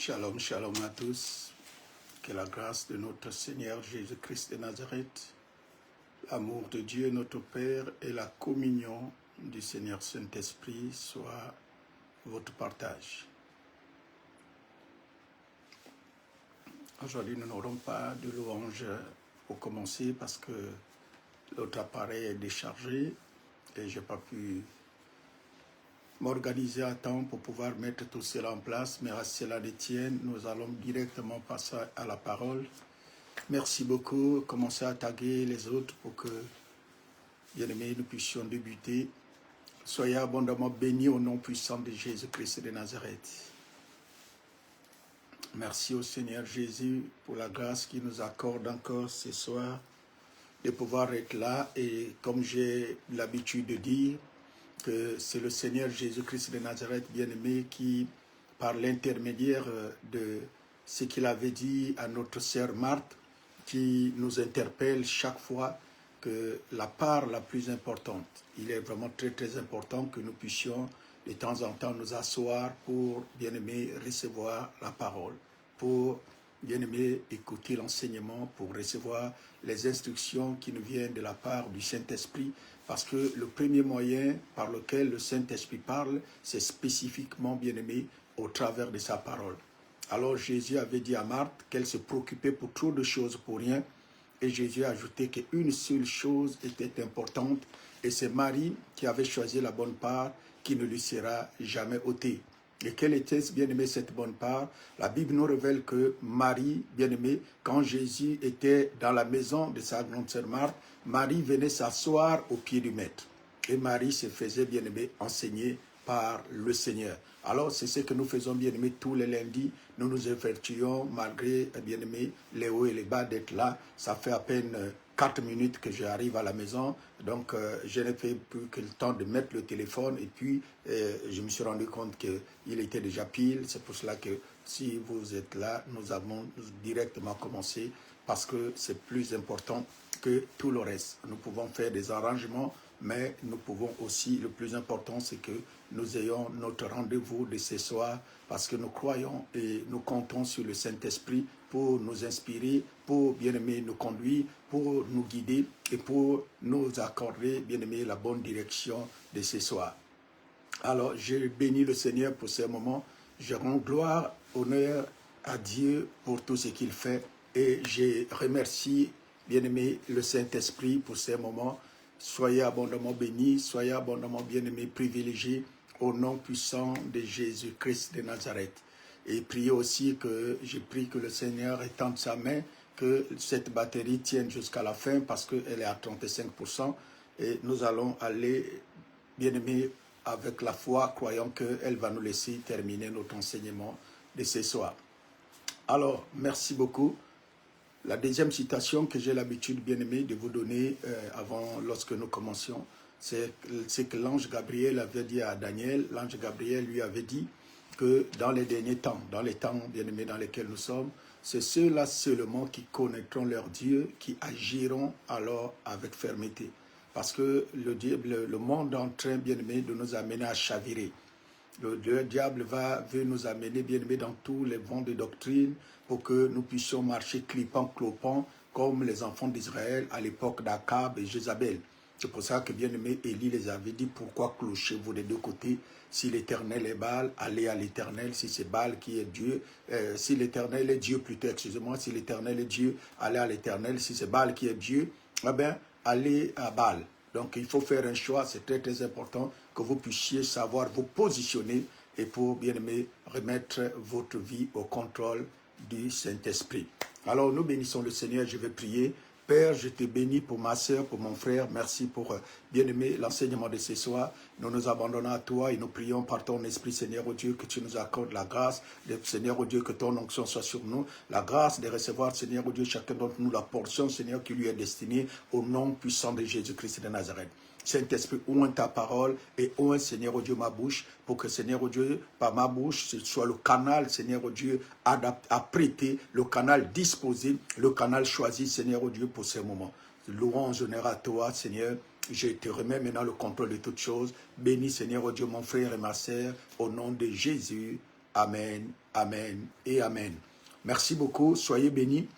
Shalom, shalom à tous. Que la grâce de notre Seigneur Jésus-Christ de Nazareth, l'amour de Dieu notre Père et la communion du Seigneur Saint-Esprit soient votre partage. Aujourd'hui, nous n'aurons pas de louange pour commencer parce que l'autre appareil est déchargé et je n'ai pas pu m'organiser à temps pour pouvoir mettre tout cela en place, mais à cela ne tienne, nous allons directement passer à la parole. Merci beaucoup. Commencez à taguer les autres pour que, bien aimés, nous puissions débuter. Soyez abondamment bénis au nom puissant de Jésus-Christ de Nazareth. Merci au Seigneur Jésus pour la grâce qu'il nous accorde encore ce soir de pouvoir être là. Et comme j'ai l'habitude de dire, que c'est le Seigneur Jésus-Christ de Nazareth, bien-aimé, qui, par l'intermédiaire de ce qu'il avait dit à notre sœur Marthe, qui nous interpelle chaque fois que la part la plus importante, il est vraiment très très important que nous puissions de temps en temps nous asseoir pour, bien-aimé, recevoir la parole, pour, bien-aimé, écouter l'enseignement, pour recevoir les instructions qui nous viennent de la part du Saint-Esprit, parce que le premier moyen par lequel le Saint-Esprit parle, c'est spécifiquement, bien-aimé, au travers de sa parole. Alors Jésus avait dit à Marthe qu'elle se préoccupait pour trop de choses pour rien, et Jésus a ajouté qu'une seule chose était importante, et c'est Marie qui avait choisi la bonne part qui ne lui sera jamais ôtée. Et quelle était, bien-aimé, cette bonne part? La Bible nous révèle que Marie, bien-aimé, quand Jésus était dans la maison de sa grande sœur Marthe, Marie venait s'asseoir au pied du maître. Et Marie se faisait, bien-aimé, enseigner par le Seigneur. Alors, c'est ce que nous faisons, bien-aimé, tous les lundis. Nous nous effectuons, malgré, bien-aimé, les hauts et les bas d'être là. Ça fait à peine 4 minutes que j'arrive à la maison. Donc, je n'ai fait plus que le temps de mettre le téléphone. Et puis, je me suis rendu compte qu'il était déjà pile. C'est pour cela que si vous êtes là, nous avons directement commencé parce que c'est plus important que tout le reste. Nous pouvons faire des arrangements, mais nous pouvons aussi, le plus important, c'est que nous ayons notre rendez-vous de ce soir parce que nous croyons et nous comptons sur le Saint-Esprit pour nous inspirer, pour, bien-aimé, nous conduire, pour nous guider et pour nous accorder, bien-aimé, la bonne direction de ce soir. Alors, je bénis le Seigneur pour ce moment. Je rends gloire, honneur à Dieu pour tout ce qu'il fait et je remercie, bien-aimé, le Saint-Esprit pour ces moments. Soyez abondamment bénis, soyez abondamment bien-aimés, privilégiés au nom puissant de Jésus-Christ de Nazareth. Et priez aussi que, je prie que le Seigneur étende sa main, que cette batterie tienne jusqu'à la fin parce qu'elle est à 35%. Et nous allons aller, bien-aimés, avec la foi, croyant qu'elle va nous laisser terminer notre enseignement de ce soir. Alors, merci beaucoup. La deuxième citation que j'ai l'habitude, bien aimé, de vous donner lorsque nous commencions, c'est que l'ange Gabriel avait dit à Daniel. L'ange Gabriel lui avait dit que dans les derniers temps, dans les temps, bien aimés, dans lesquels nous sommes, c'est ceux-là seulement qui connaîtront leur Dieu, qui agiront alors avec fermeté. Parce que le monde est en train, bien aimé, de nous amener à chavirer. Le diable veut nous amener, bien aimé, dans tous les vents de doctrine pour que nous puissions marcher clipant, clopant, comme les enfants d'Israël à l'époque d'Akab et Jézabel. C'est pour ça que, bien aimé, Élie les avait dit, pourquoi clochez-vous des deux côtés? Si l'Éternel est Baal, allez à l'Éternel. Si c'est Baal qui est Dieu, si l'Éternel est Dieu, plutôt, excusez-moi, si l'Éternel est Dieu, allez à l'Éternel. Si c'est Baal qui est Dieu, eh bien, allez à Baal. Donc, il faut faire un choix, c'est très très important que vous puissiez savoir vous positionner et pour, bien aimé, remettre votre vie au contrôle du Saint-Esprit. Alors, nous bénissons le Seigneur, je vais prier. Père, je te bénis pour ma soeur, pour mon frère. Merci pour, bien aimé, l'enseignement de ce soir. Nous nous abandonnons à toi et nous prions par ton Esprit, Seigneur, oh Dieu, que tu nous accordes la grâce. Seigneur, oh Dieu, que ton onction soit sur nous. La grâce de recevoir, Seigneur, oh Dieu, chacun d'entre nous, la portion, Seigneur, qui lui est destinée au nom puissant de Jésus-Christ de Nazareth. Saint-Esprit, ouvre ta parole et ouvre, Seigneur, oh Dieu, ma bouche, pour que, Seigneur, oh Dieu, par ma bouche, ce soit le canal, Seigneur, oh Dieu, apprêté, le canal disposé, le canal choisi, Seigneur, oh Dieu, pour ce moment. Louange, honneur à toi, Seigneur. Je te remets maintenant le contrôle de toutes choses. Bénis, Seigneur, oh Dieu, mon frère et ma sœur, au nom de Jésus. Amen, Amen et Amen. Merci beaucoup, soyez bénis.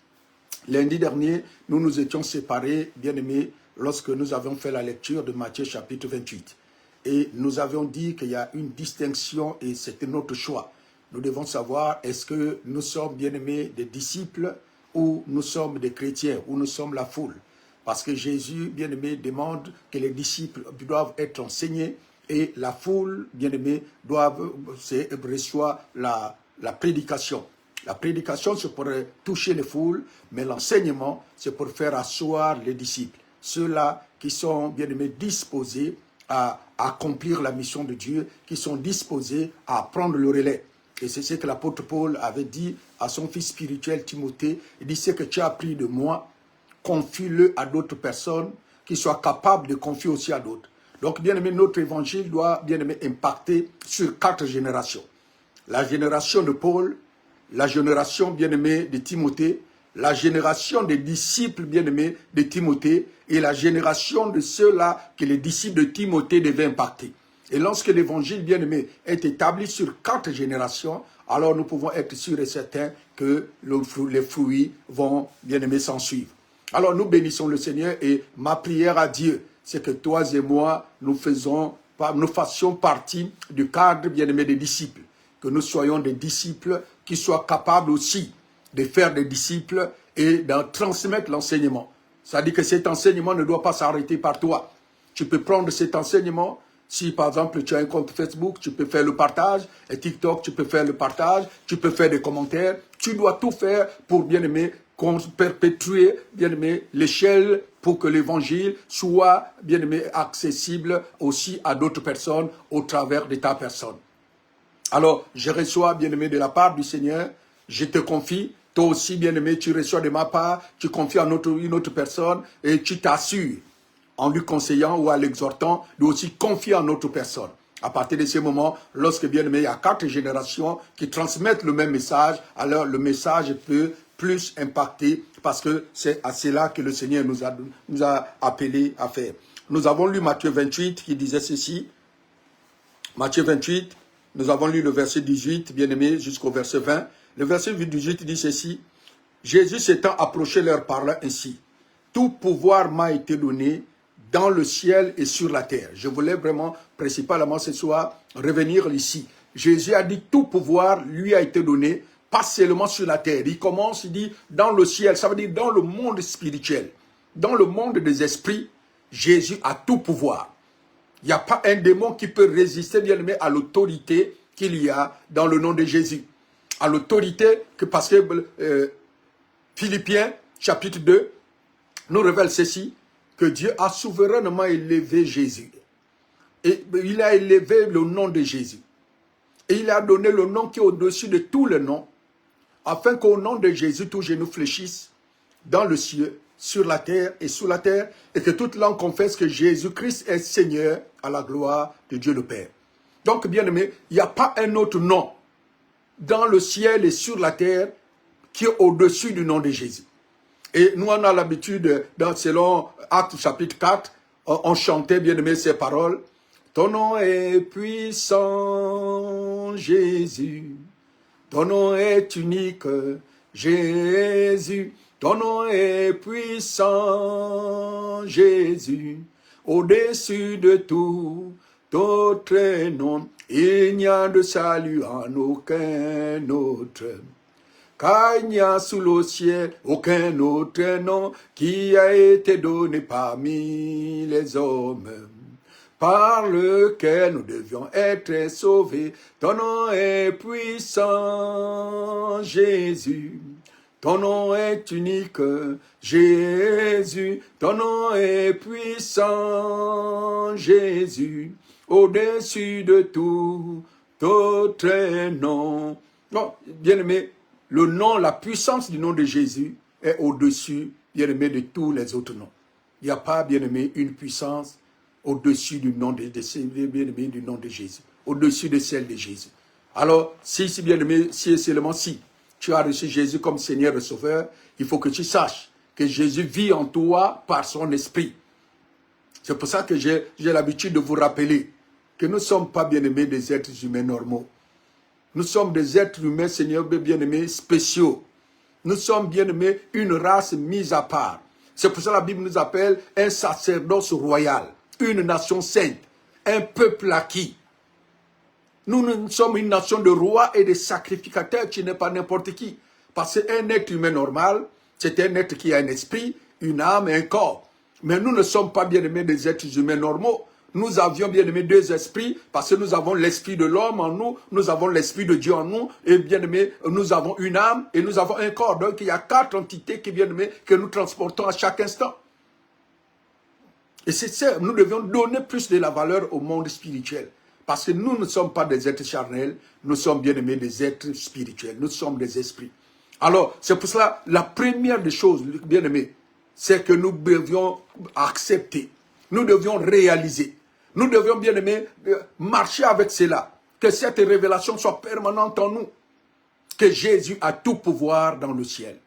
Lundi dernier, nous nous étions séparés, bien-aimés, lorsque nous avons fait la lecture de Matthieu chapitre 28. Et nous avions dit qu'il y a une distinction et c'était notre choix. Nous devons savoir, est-ce que nous sommes, bien-aimés, des disciples ou nous sommes des chrétiens, ou nous sommes la foule. Parce que Jésus, bien-aimé, demande que les disciples doivent être enseignés et la foule, bien-aimé, reçoit la prédication. La prédication, c'est pour toucher les foules, mais l'enseignement, c'est pour faire asseoir les disciples. Ceux-là qui sont, bien-aimés, disposés à accomplir la mission de Dieu, qui sont disposés à prendre le relais. Et c'est ce que l'apôtre Paul avait dit à son fils spirituel Timothée. Il dit, ce que tu as appris de moi, confie-le à d'autres personnes qui soient capables de confier aussi à d'autres. Donc, bien-aimé, notre évangile doit, bien-aimé, impacter sur 4 générations. La génération de Paul, la génération, bien-aimée, de Timothée, la génération des disciples, bien-aimés, de Timothée, et la génération de ceux-là que les disciples de Timothée devaient impacter. Et lorsque l'évangile, bien-aimé, est établi sur 4 générations, alors nous pouvons être sûrs et certains que les fruits vont, bien-aimé, s'en suivre. Alors nous bénissons le Seigneur et ma prière à Dieu, c'est que toi et moi, nous fassions partie du cadre, bien-aimé, des disciples. Que nous soyons des disciples qui soient capables aussi de faire des disciples et d'en transmettre l'enseignement. C'est-à-dire que cet enseignement ne doit pas s'arrêter par toi. Tu peux prendre cet enseignement, si par exemple tu as un compte Facebook, tu peux faire le partage, et TikTok, tu peux faire le partage, tu peux faire des commentaires. Tu dois tout faire pour, bien-aimé, perpétuer, bien-aimé, l'échelle pour que l'évangile soit, bien-aimé, accessible aussi à d'autres personnes au travers de ta personne. Alors, je reçois, bien-aimé, de la part du Seigneur, je te confie, toi aussi, bien-aimé, tu reçois de ma part, tu confies à une autre personne et tu t'assures, en lui conseillant ou en l'exhortant, de aussi confier à notre personne. À partir de ce moment, lorsque, bien-aimé, il y a 4 générations qui transmettent le même message, alors le message peut plus impacter parce que c'est à cela que le Seigneur nous a appelés à faire. Nous avons lu Matthieu 28 qui disait ceci. Matthieu 28, nous avons lu le verset 18, bien-aimé, jusqu'au verset 20. Le verset 18 dit ceci. Jésus s'étant approché leur parlant ainsi. Tout pouvoir m'a été donné dans le ciel et sur la terre. Je voulais vraiment, principalement ce soir, revenir ici. Jésus a dit tout pouvoir lui a été donné, pas seulement sur la terre. Il commence, il dit dans le ciel, ça veut dire dans le monde spirituel. Dans le monde des esprits, Jésus a tout pouvoir. Il n'y a pas un démon qui peut résister, bien aimé, à l'autorité qu'il y a dans le nom de Jésus. À l'autorité que, parce que Philippiens, chapitre 2, nous révèle ceci, que Dieu a souverainement élevé Jésus. Et il a élevé le nom de Jésus. Et il a donné le nom qui est au-dessus de tous les noms, afin qu'au nom de Jésus, tous genoux fléchissent dans le ciel, sur la terre et sous la terre, et que toute langue confesse que Jésus-Christ est Seigneur à la gloire de Dieu le Père. Donc, bien aimé, il n'y a pas un autre nom dans le ciel et sur la terre qui est au-dessus du nom de Jésus. Et nous, on a l'habitude, selon Actes chapitre 4, on chantait, bien aimé, ces paroles. Ton nom est puissant, Jésus. Ton nom est unique, Jésus. Ton nom est puissant, Jésus. Au-dessus de tout autre nom, il n'y a de salut en aucun autre. Car il n'y a sous le ciel aucun autre nom qui a été donné parmi les hommes, par lequel nous devions être sauvés. Ton nom est puissant, Jésus. Ton nom est unique, Jésus. Ton nom est puissant, Jésus. Au-dessus de tout autre nom. Non, bien-aimé, le nom, la puissance du nom de Jésus est au-dessus, bien-aimé, de tous les autres noms. Il n'y a pas, bien-aimé, une puissance au-dessus du nom de bien-aimé, du nom de Jésus, au-dessus de celle de Jésus. Alors, si bien-aimé, si et seulement si tu as reçu Jésus comme Seigneur et Sauveur, il faut que tu saches que Jésus vit en toi par son esprit. C'est pour ça que j'ai l'habitude de vous rappeler que nous ne sommes pas, bien-aimés, des êtres humains normaux. Nous sommes des êtres humains, Seigneur bien-aimés, spéciaux. Nous sommes, bien-aimés, une race mise à part. C'est pour ça que la Bible nous appelle un sacerdoce royal, une nation sainte, un peuple acquis. Nous sommes une nation de rois et de sacrificateurs qui n'est pas n'importe qui. Parce qu'un être humain normal, c'est un être qui a un esprit, une âme et un corps. Mais nous ne sommes pas, bien-aimés, des êtres humains normaux. Nous avions, bien-aimés, deux esprits, parce que nous avons l'esprit de l'homme en nous, nous avons l'esprit de Dieu en nous, et bien-aimés, nous avons une âme et nous avons un corps. Donc il y a 4 entités qui, bien-aimés, que nous transportons à chaque instant. Et c'est ça, nous devions donner plus de la valeur au monde spirituel. Parce que nous ne sommes pas des êtres charnels, nous sommes, bien-aimés, des êtres spirituels, nous sommes des esprits. Alors, c'est pour cela, la première des choses, bien-aimés, c'est que nous devions accepter, nous devions réaliser, nous devions, bien aimés, marcher avec cela, que cette révélation soit permanente en nous, que Jésus a tout pouvoir dans le ciel.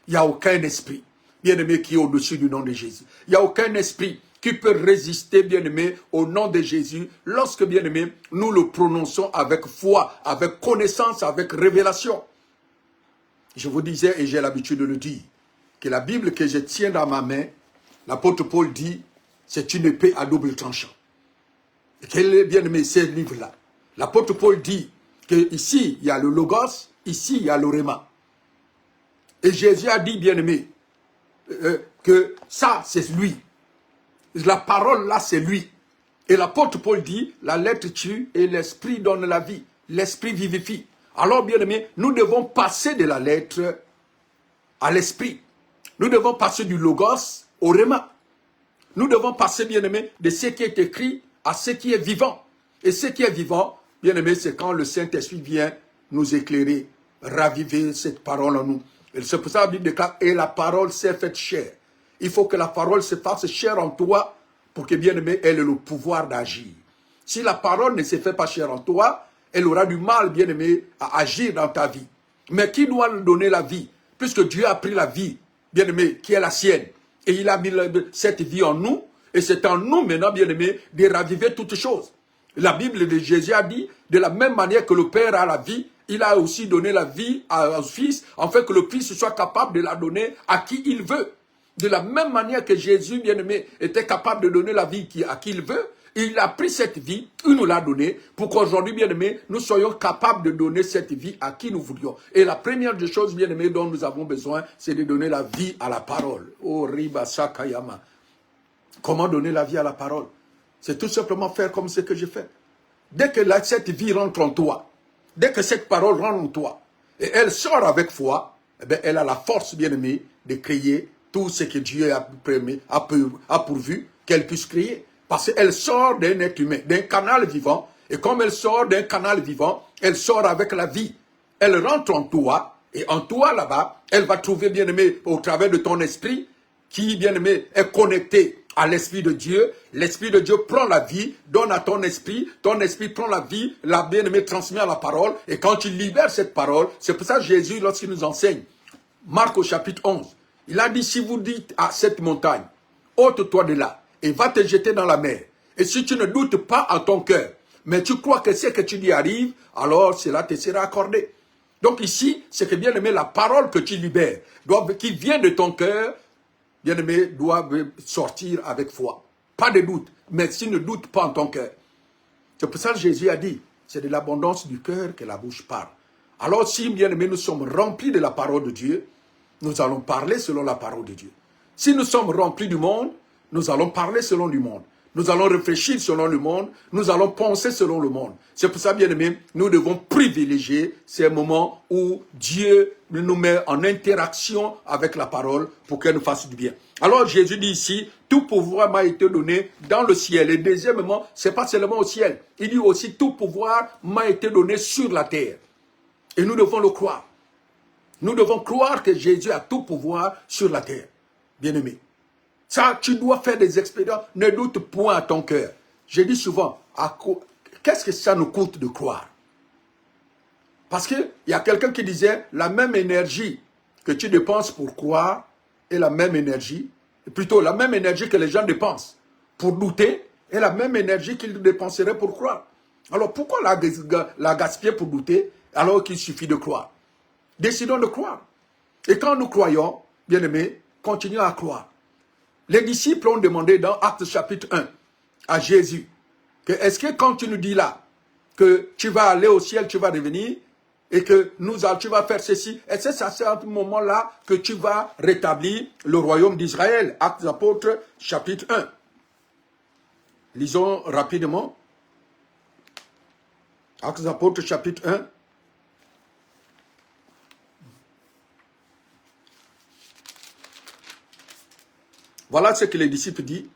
Il n'y a aucun esprit, bien aimé, qui est au-dessus du nom de Jésus. Il n'y a aucun esprit qui peut résister, bien aimé, au nom de Jésus, lorsque, bien aimé, nous le prononçons avec foi, avec connaissance, avec révélation. Je vous disais, et j'ai l'habitude de le dire, que la Bible que je tiens dans ma main, l'apôtre Paul dit, c'est une épée à double tranchant. Et quel est bien aimé ces livres-là? L'apôtre Paul dit qu'ici, il y a le Logos, ici, il y a le Réma. Et Jésus a dit, bien aimé, que ça, c'est lui. La parole, là, c'est lui. Et l'apôtre Paul dit, la lettre tue et l'esprit donne la vie. L'esprit vivifie. Alors, bien aimé, nous devons passer de la lettre à l'esprit. Nous devons passer du Logos au Réma. Nous devons passer, bien-aimé, de ce qui est écrit à ce qui est vivant. Et ce qui est vivant, bien-aimé, c'est quand le Saint-Esprit vient nous éclairer, raviver cette parole en nous. Et c'est pour ça que la Bible déclare, et la parole s'est faite chair. Il faut que la parole se fasse chair en toi pour que, bien-aimé, elle ait le pouvoir d'agir. Si la parole ne se fait pas chair en toi, elle aura du mal, bien-aimé, à agir dans ta vie. Mais qui doit nous donner la vie? Puisque Dieu a pris la vie, bien-aimé, qui est la sienne. Et il a mis cette vie en nous. Et c'est en nous maintenant, bien-aimé, de raviver toutes choses. La Bible de Jésus a dit, de la même manière que le Père a la vie, il a aussi donné la vie au Fils, afin que le Fils soit capable de la donner à qui il veut. De la même manière que Jésus, bien-aimé, était capable de donner la vie à qui il veut, il a pris cette vie, il nous l'a donnée, pour qu'aujourd'hui, bien-aimé, nous soyons capables de donner cette vie à qui nous voulions. Et la première des choses, bien-aimé, dont nous avons besoin, c'est de donner la vie à la parole. Oh, Riba Sakayama. Comment donner la vie à la parole? C'est tout simplement faire comme ce que je fais. Dès que cette vie rentre en toi, dès que cette parole rentre en toi, et elle sort avec foi, eh bien, elle a la force, bien-aimé, de créer tout ce que Dieu a pourvu qu'elle puisse créer. Parce qu'elle sort d'un être humain, d'un canal vivant. Et comme elle sort d'un canal vivant, elle sort avec la vie. Elle rentre en toi. Et en toi, là-bas, elle va trouver, bien-aimé, au travers de ton esprit, qui, bien-aimé, est connecté à l'Esprit de Dieu. L'Esprit de Dieu prend la vie, donne à ton esprit prend la vie, la bien-aimé transmet à la parole. Et quand tu libères cette parole, c'est pour ça que Jésus, lorsqu'il nous enseigne, Marc au chapitre 11, il a dit, si vous dites à cette montagne, ôte-toi de là, et va te jeter dans la mer. Et si tu ne doutes pas en ton cœur, mais tu crois que ce que tu dis arrive, alors cela te sera accordé. Donc ici, c'est que bien aimé, la parole que tu libères, qui vient de ton cœur, bien aimé, doit sortir avec foi. Pas de doute, mais si ne doute pas en ton cœur. C'est pour ça que Jésus a dit, c'est de l'abondance du cœur que la bouche parle. Alors si, bien aimé, nous sommes remplis de la parole de Dieu, nous allons parler selon la parole de Dieu. Si nous sommes remplis du monde, nous allons parler selon le monde. Nous allons réfléchir selon le monde. Nous allons penser selon le monde. C'est pour ça, bien aimé, nous devons privilégier ces moments où Dieu nous met en interaction avec la parole pour qu'elle nous fasse du bien. Alors Jésus dit ici, tout pouvoir m'a été donné dans le ciel. Et deuxièmement, ce n'est pas seulement au ciel. Il dit aussi, tout pouvoir m'a été donné sur la terre. Et nous devons le croire. Nous devons croire que Jésus a tout pouvoir sur la terre. Bien aimé. Ça, tu dois faire des expériences. Ne doute point à ton cœur. Je dis souvent, qu'est-ce que ça nous coûte de croire? Parce qu'il y a quelqu'un qui disait, la même énergie que tu dépenses pour croire est la même énergie, plutôt la même énergie que les gens dépensent pour douter est la même énergie qu'ils dépenseraient pour croire. Alors pourquoi la gaspiller pour douter alors qu'il suffit de croire. Décidons de croire. Et quand nous croyons, bien-aimés, continuons à croire. Les disciples ont demandé dans Actes chapitre 1 à Jésus, que est-ce que quand tu nous dis là, que tu vas aller au ciel, tu vas revenir, et que tu vas faire ceci, est-ce que c'est à ce moment-là que tu vas rétablir le royaume d'Israël? Actes des Apôtres chapitre 1. Lisons rapidement. Actes des Apôtres chapitre 1. Voilà ce que les disciples disent.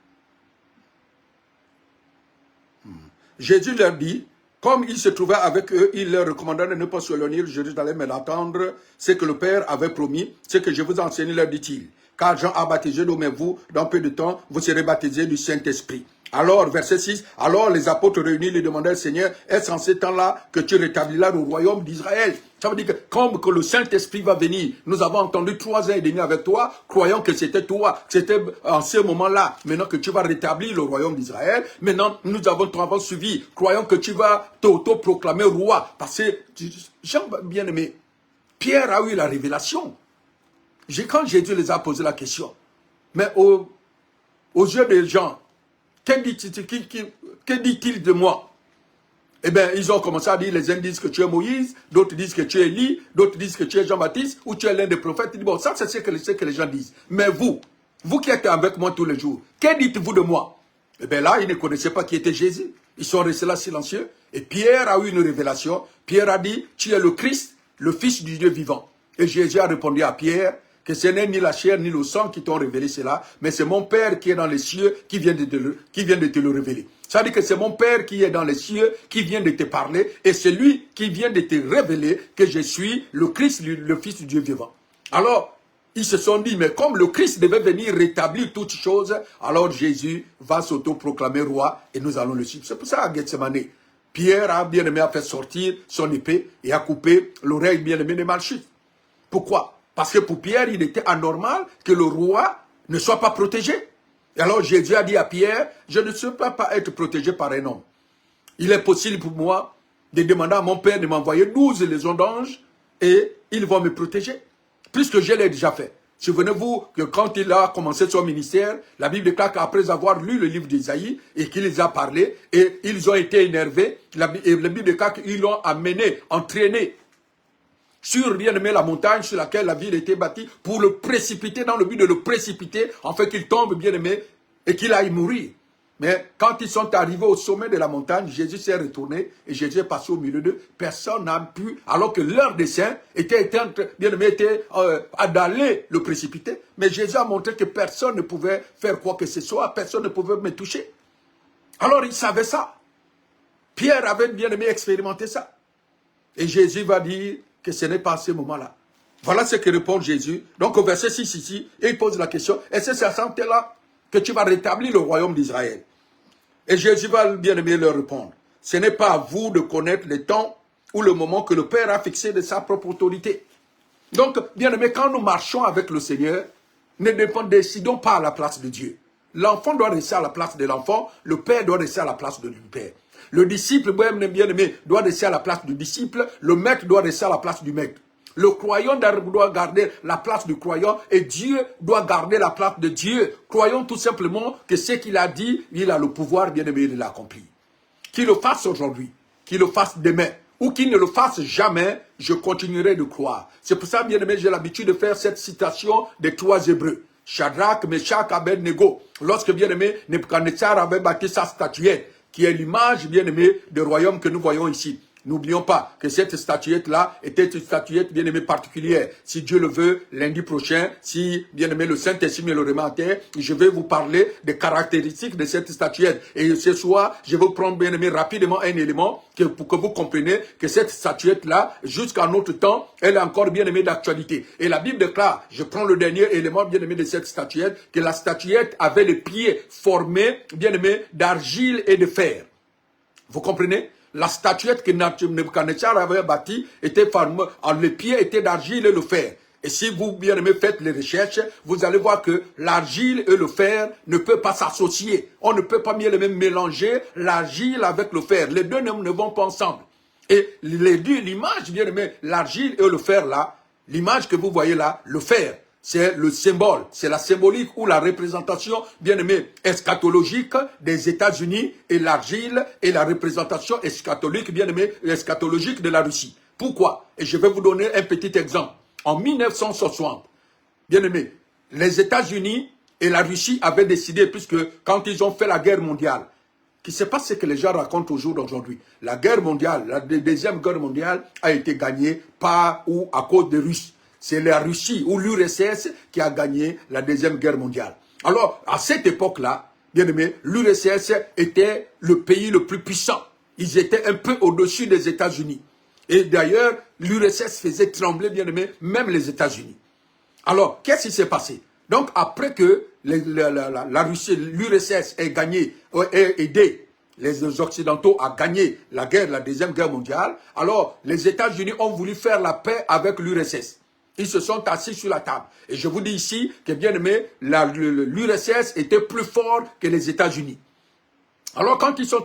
Jésus leur dit, comme il se trouvait avec eux, il leur recommanda de ne pas s'éloigner de Jérusalem, mais d'attendre ce que le Père avait promis, ce que je vous enseigne, leur dit-il. Car Jean a baptisé d'eau, mais vous, dans peu de temps, vous serez baptisés du Saint-Esprit. Alors, verset 6, alors les apôtres réunis lui demandèrent, Seigneur, est-ce en ce temps-là que tu rétabliras le royaume d'Israël? Ça veut dire que comme que le Saint-Esprit va venir, nous avons entendu 3 ans et demi avec toi, croyant que c'était toi, que c'était en ce moment-là, maintenant que tu vas rétablir le royaume d'Israël. Maintenant, nous avons suivi, croyant que tu vas t'auto-proclamer roi. Parce que, Jean, bien aimé, Pierre a eu la révélation. Quand Jésus les a posé la question, mais aux yeux des gens, que dit-il de moi? Eh bien, ils ont commencé à dire, les uns disent que tu es Moïse, d'autres disent que tu es Élie, d'autres disent que tu es Jean-Baptiste, ou tu es l'un des prophètes. Ils disent, bon, ça c'est ce que les gens disent. Mais vous qui êtes avec moi tous les jours, que dites-vous de moi? Eh bien là, ils ne connaissaient pas qui était Jésus. Ils sont restés là silencieux. Et Pierre a eu une révélation. Pierre a dit, tu es le Christ, le Fils du Dieu vivant. Et Jésus a répondu à Pierre, que ce n'est ni la chair ni le sang qui t'ont révélé cela, mais c'est mon Père qui est dans les cieux qui vient de te le révéler. Ça veut dire que c'est mon Père qui est dans les cieux qui vient de te parler, et c'est lui qui vient de te révéler que je suis le Christ, le Fils du Dieu vivant. Alors, ils se sont dit, mais comme le Christ devait venir rétablir toutes choses, alors Jésus va s'auto-proclamer roi et nous allons le suivre. C'est pour ça à Gethsemane, Pierre a bien aimé fait sortir son épée et a coupé l'oreille bien aimé de Malchus. Pourquoi? Parce que pour Pierre, il était anormal que le roi ne soit pas protégé. Et alors Jésus a dit à Pierre, je ne sais pas être protégé par un homme. Il est possible pour moi de demander à mon Père de m'envoyer 12 légions d'anges et ils vont me protéger. Puisque je l'ai déjà fait. Souvenez-vous que quand il a commencé son ministère, la Bible déclare qu'après avoir lu le livre d'Isaïe et qu'il les a parlé, et ils ont été énervés, la Bible déclare qu'ils l'ont amené, entraîné sur bien-aimé la montagne sur laquelle la ville était bâtie pour le précipiter, dans le but de le précipiter, en fait qu'il tombe bien-aimé et qu'il aille mourir. Mais quand ils sont arrivés au sommet de la montagne, Jésus s'est retourné et Jésus est passé au milieu d'eux. Personne n'a pu, alors que leur dessein était d'aller le précipiter. Mais Jésus a montré que personne ne pouvait faire quoi que ce soit, personne ne pouvait me toucher. Alors il savait ça. Pierre avait bien-aimé expérimenté ça. Et Jésus va dire que ce n'est pas à ce moment-là. Voilà ce que répond Jésus. Donc au verset 6 ici, il pose la question, est-ce que c'est à ce moment-là que tu vas rétablir le royaume d'Israël? Et Jésus va bien aimé leur répondre, ce n'est pas à vous de connaître le temps ou le moment que le Père a fixé de sa propre autorité. Donc, bien aimé, quand nous marchons avec le Seigneur, ne décidons pas à la place de Dieu. L'enfant doit rester à la place de l'enfant, le Père doit rester à la place du Père. Le disciple, bien aimé, doit rester à la place du disciple, le maître doit rester à la place du maître. Le croyant doit garder la place du croyant et Dieu doit garder la place de Dieu. Croyons tout simplement que ce qu'il a dit, il a le pouvoir, bien aimé, de l'accomplir. Qu'il le fasse aujourd'hui, qu'il le fasse demain, ou qu'il ne le fasse jamais, je continuerai de croire. C'est pour ça, bien aimé, j'ai l'habitude de faire cette citation des 3 Hébreux. Shadrach, Meshach, Abednego. Lorsque, bien aimé, Nebuchadnezzar avait bâti sa statuette, qui est l'image, bien aimé, du royaume que nous voyons ici. N'oublions pas que cette statuette-là était une statuette bien aimée particulière. Si Dieu le veut, lundi prochain, si bien aimé le Saint-Esprit me le remet en terre, je vais vous parler des caractéristiques de cette statuette. Et ce soir, je vais prendre bien aimé rapidement un élément pour que vous compreniez que cette statuette-là, jusqu'à notre temps, elle est encore bien aimée d'actualité. Et la Bible déclare, je prends le dernier élément bien aimé de cette statuette, que la statuette avait les pieds formés, bien aimé, d'argile et de fer. Vous comprenez? La statuette que Nebuchadnezzar avait bâtie était formée, les pieds étaient d'argile et le fer. Et si vous, bien aimé, faites les recherches, vous allez voir que l'argile et le fer ne peuvent pas s'associer. On ne peut pas bien aimé mélanger l'argile avec le fer. Les deux ne vont pas ensemble. Et l'image, bien aimé, l'argile et le fer là, l'image que vous voyez là, le fer, c'est le symbole, c'est la symbolique ou la représentation, bien aimé, eschatologique des États-Unis, et l'argile est la représentation eschatologique, bien aimé, eschatologique de la Russie. Pourquoi? Et je vais vous donner un petit exemple. En 1960, bien aimé, les États-Unis et la Russie avaient décidé, puisque quand ils ont fait la guerre mondiale, qui ne sait pas ce que les gens racontent au jour d'aujourd'hui. La guerre mondiale, la deuxième guerre mondiale a été gagnée par ou à cause des Russes. C'est la Russie ou l'URSS qui a gagné la deuxième guerre mondiale. Alors, à cette époque-là, bien aimé, l'URSS était le pays le plus puissant. Ils étaient un peu au-dessus des États-Unis. Et d'ailleurs, l'URSS faisait trembler, bien aimé, même les États-Unis. Alors, qu'est-ce qui s'est passé? Donc, après que la Russie, l'URSS ait gagné, ait aidé les Occidentaux à gagner la deuxième guerre mondiale, alors les États-Unis ont voulu faire la paix avec l'URSS. Ils se sont assis sur la table. Et je vous dis ici que, bien aimé, l'URSS était plus fort que les États-Unis. Alors, quand ils se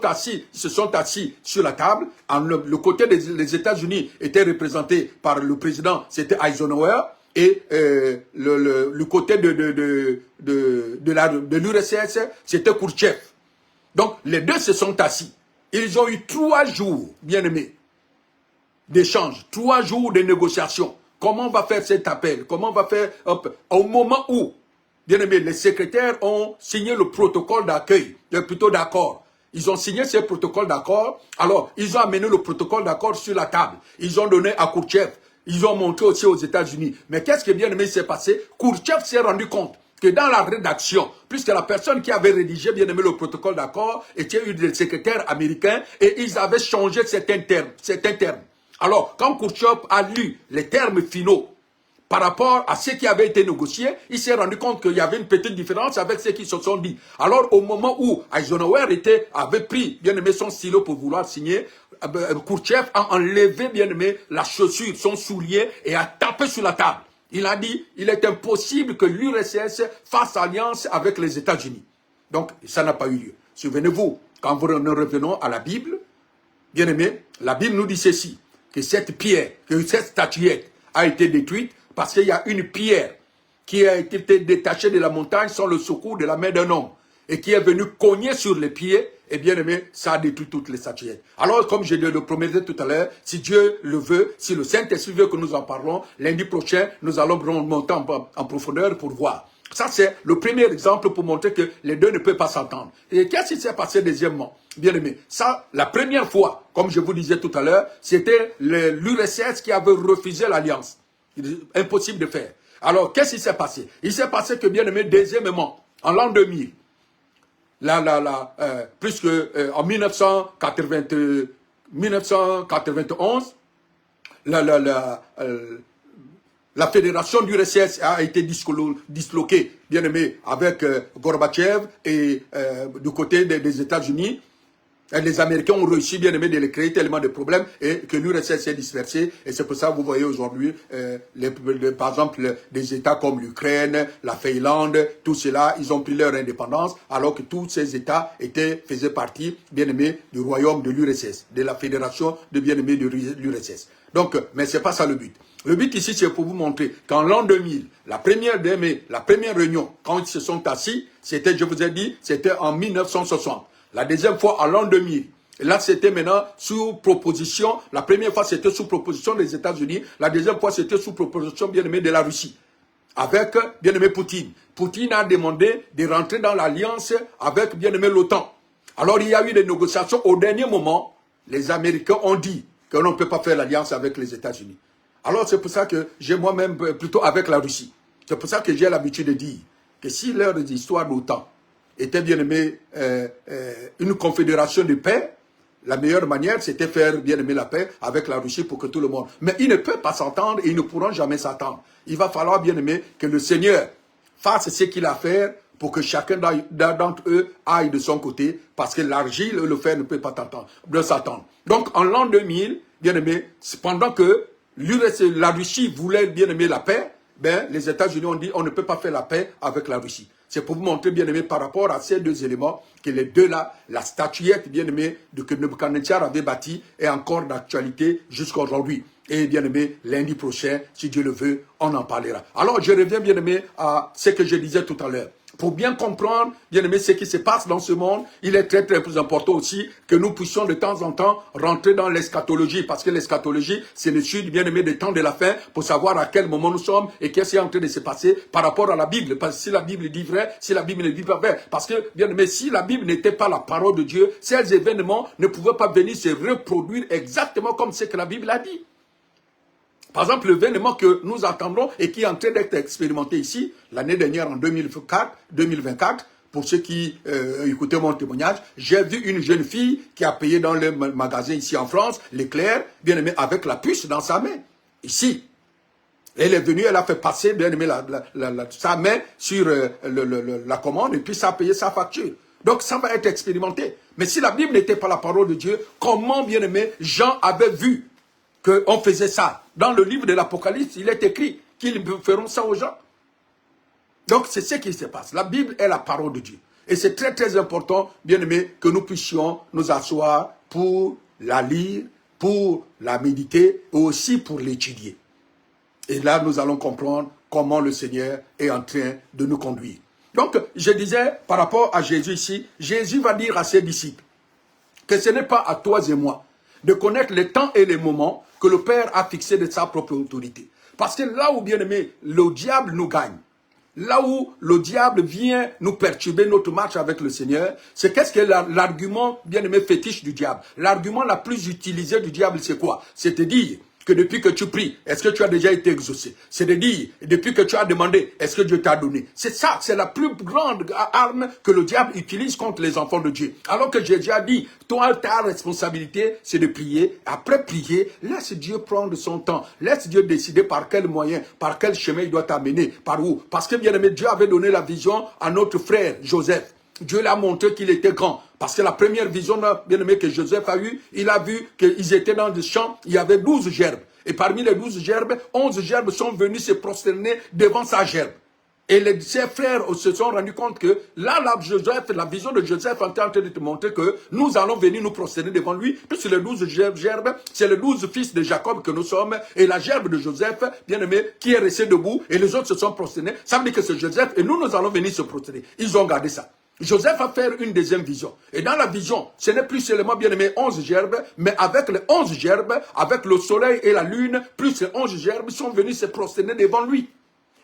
sont assis sur la table, le côté des États-Unis était représenté par le président, c'était Eisenhower, et le côté de l'URSS, c'était Khrouchtchev. Donc, les deux se sont assis. Ils ont eu 3 jours, bien aimés, d'échange, 3 jours de négociations. Comment on va faire cet appel? Comment on va faire au moment où, bien aimé, les secrétaires ont signé le protocole d'accueil, plutôt d'accord. Ils ont signé ce protocole d'accord. Alors, ils ont amené le protocole d'accord sur la table. Ils ont donné à Khrouchtchev. Ils ont montré aussi aux États-Unis. Mais qu'est-ce que bien aimé s'est passé? Khrouchtchev s'est rendu compte que dans la rédaction, puisque la personne qui avait rédigé bien aimé le protocole d'accord était une des secrétaires américains, et ils avaient changé certains termes. Alors, quand Khrouchtchev a lu les termes finaux par rapport à ce qui avait été négocié, il s'est rendu compte qu'il y avait une petite différence avec ce qu'ils se sont dit. Alors, au moment où Eisenhower avait pris, bien aimé, son stylo pour vouloir signer, Khrouchtchev a enlevé, bien aimé, la chaussure, son soulier, et a tapé sur la table. Il a dit, il est impossible que l'URSS fasse alliance avec les États-Unis. Donc, ça n'a pas eu lieu. Souvenez-vous, quand nous revenons à la Bible, bien aimé, la Bible nous dit ceci, que cette pierre, que cette statuette a été détruite parce qu'il y a une pierre qui a été détachée de la montagne sans le secours de la main d'un homme et qui est venue cogner sur les pieds, et bien aimé, ça a détruit toutes les statuettes. Alors, comme je le promettais tout à l'heure, si Dieu le veut, si le Saint-Esprit veut que nous en parlons, lundi prochain, nous allons monter en profondeur pour voir. Ça, c'est le premier exemple pour montrer que les deux ne peuvent pas s'entendre. Et qu'est-ce qui s'est passé deuxièmement? Bien aimé, ça, la première fois, comme je vous disais tout à l'heure, c'était l'URSS qui avait refusé l'alliance. Impossible de faire. Alors, qu'est-ce qui s'est passé? Il s'est passé que, bien aimé, deuxièmement, en l'an 2000, puisque en 1991, la fédération du RSS a été disloquée, bien aimé, avec Gorbatchev et du côté des États-Unis. Les Américains ont réussi, bien aimé, de les créer tellement de problèmes et que l'URSS s'est dispersé. Et c'est pour ça que vous voyez aujourd'hui, par exemple, des États comme l'Ukraine, la Finlande, tout cela, ils ont pris leur indépendance, alors que tous ces États faisaient partie, bien aimé, du royaume de l'URSS, de la fédération de bien aimé de l'URSS. Donc, mais c'est pas ça le but. Le but ici, c'est pour vous montrer qu'en l'an 2000, la première réunion, quand ils se sont assis, c'était, je vous ai dit, c'était en 1960. La deuxième fois, en l'an 2000. Et là, c'était maintenant sous proposition. La première fois, c'était sous proposition des États-Unis. La deuxième fois, c'était sous proposition, bien aimé, de la Russie. Avec, bien aimé, Poutine. Poutine a demandé de rentrer dans l'alliance avec, bien aimé, l'OTAN. Alors, il y a eu des négociations. Au dernier moment, les Américains ont dit qu'on ne peut pas faire l'alliance avec les États-Unis. Alors, c'est pour ça que j'ai moi-même plutôt avec la Russie. C'est pour ça que j'ai l'habitude de dire que si leur histoire d'OTAN était bien aimé une confédération de paix, la meilleure manière, c'était faire bien aimé la paix avec la Russie pour que tout le monde... Mais ils ne peuvent pas s'entendre et ils ne pourront jamais s'entendre. Il va falloir bien aimé que le Seigneur fasse ce qu'il a à faire pour que chacun d'entre eux aille de son côté, parce que l'argile et le fer ne peuvent pas s'entendre. Donc en l'an 2000, bien aimé, pendant que la Russie voulait bien aimé la paix, ben, les États-Unis ont dit on ne peut pas faire la paix avec la Russie. C'est pour vous montrer, bien aimé, par rapport à ces deux éléments, que les deux là, la statuette, bien aimé, que Nebuchadnezzar avait bâtie est encore d'actualité jusqu'à aujourd'hui. Et bien aimé, lundi prochain, si Dieu le veut, on en parlera. Alors, je reviens, bien aimé, à ce que je disais tout à l'heure. Pour bien comprendre, bien aimé, ce qui se passe dans ce monde, il est très, très plus important aussi que nous puissions de temps en temps rentrer dans l'eschatologie. Parce que l'eschatologie, c'est l'étude, bien aimé, des temps de la fin pour savoir à quel moment nous sommes et qu'est-ce qui est en train de se passer par rapport à la Bible. Parce que si la Bible dit vrai, si la Bible ne dit pas vrai. Parce que, bien aimé, si la Bible n'était pas la parole de Dieu, ces événements ne pouvaient pas venir se reproduire exactement comme ce que la Bible a dit. Par exemple, l'événement que nous attendons et qui est en train d'être expérimenté ici, l'année dernière en 2024, pour ceux qui écoutaient mon témoignage, j'ai vu une jeune fille qui a payé dans le magasin ici en France, l'éclair, bien aimé, avec la puce dans sa main, ici. Elle est venue, elle a fait passer, bien aimé, sa main sur la commande et puis ça a payé sa facture. Donc ça va être expérimenté. Mais si la Bible n'était pas la parole de Dieu, comment, bien aimé, Jean avait vu qu'on faisait ça? Dans le livre de l'Apocalypse, il est écrit qu'ils feront ça aux gens. Donc, c'est ce qui se passe. La Bible est la parole de Dieu. Et c'est très, très important, bien aimé, que nous puissions nous asseoir pour la lire, pour la méditer et aussi pour l'étudier. Et là, nous allons comprendre comment le Seigneur est en train de nous conduire. Donc, je disais, par rapport à Jésus ici, Jésus va dire à ses disciples que ce n'est pas à toi et moi de connaître les temps et les moments que le Père a fixés de sa propre autorité. Parce que là où, bien aimé, le diable nous gagne, là où le diable vient nous perturber notre marche avec le Seigneur, c'est qu'est-ce que l'argument, bien aimé, fétiche du diable. L'argument la plus utilisé du diable, c'est quoi? C'est de dire que depuis que tu pries, est-ce que tu as déjà été exaucé? C'est de dire, depuis que tu as demandé, est-ce que Dieu t'a donné? C'est ça, c'est la plus grande arme que le diable utilise contre les enfants de Dieu. Alors que Jésus a dit, toi, ta responsabilité, c'est de prier. Après prier, laisse Dieu prendre son temps. Laisse Dieu décider par quel moyen, par quel chemin il doit t'amener, par où. Parce que, bien aimé, Dieu avait donné la vision à notre frère Joseph. Dieu l'a montré qu'il était grand. Parce que la première vision, bien aimé, que Joseph a eue, il a vu qu'ils étaient dans des champs, il y avait 12 gerbes. Et parmi les 12 gerbes, 11 gerbes sont venus se prosterner devant sa gerbe. Et ses frères se sont rendus compte que là, la vision de Joseph est en train de te montrer que nous allons venir nous prosterner devant lui. Puisque les 12 gerbes, c'est les 12 fils de Jacob que nous sommes. Et la gerbe de Joseph, bien aimé, qui est restée debout. Et les autres se sont prosternés. Ça veut dire que c'est Joseph et nous allons venir se prosterner. Ils ont gardé ça. Joseph a fait une deuxième vision. Et dans la vision, ce n'est plus seulement, bien aimé, 11 gerbes, mais avec les 11 gerbes, avec le soleil et la lune, plus les 11 gerbes sont venus se prosterner devant lui.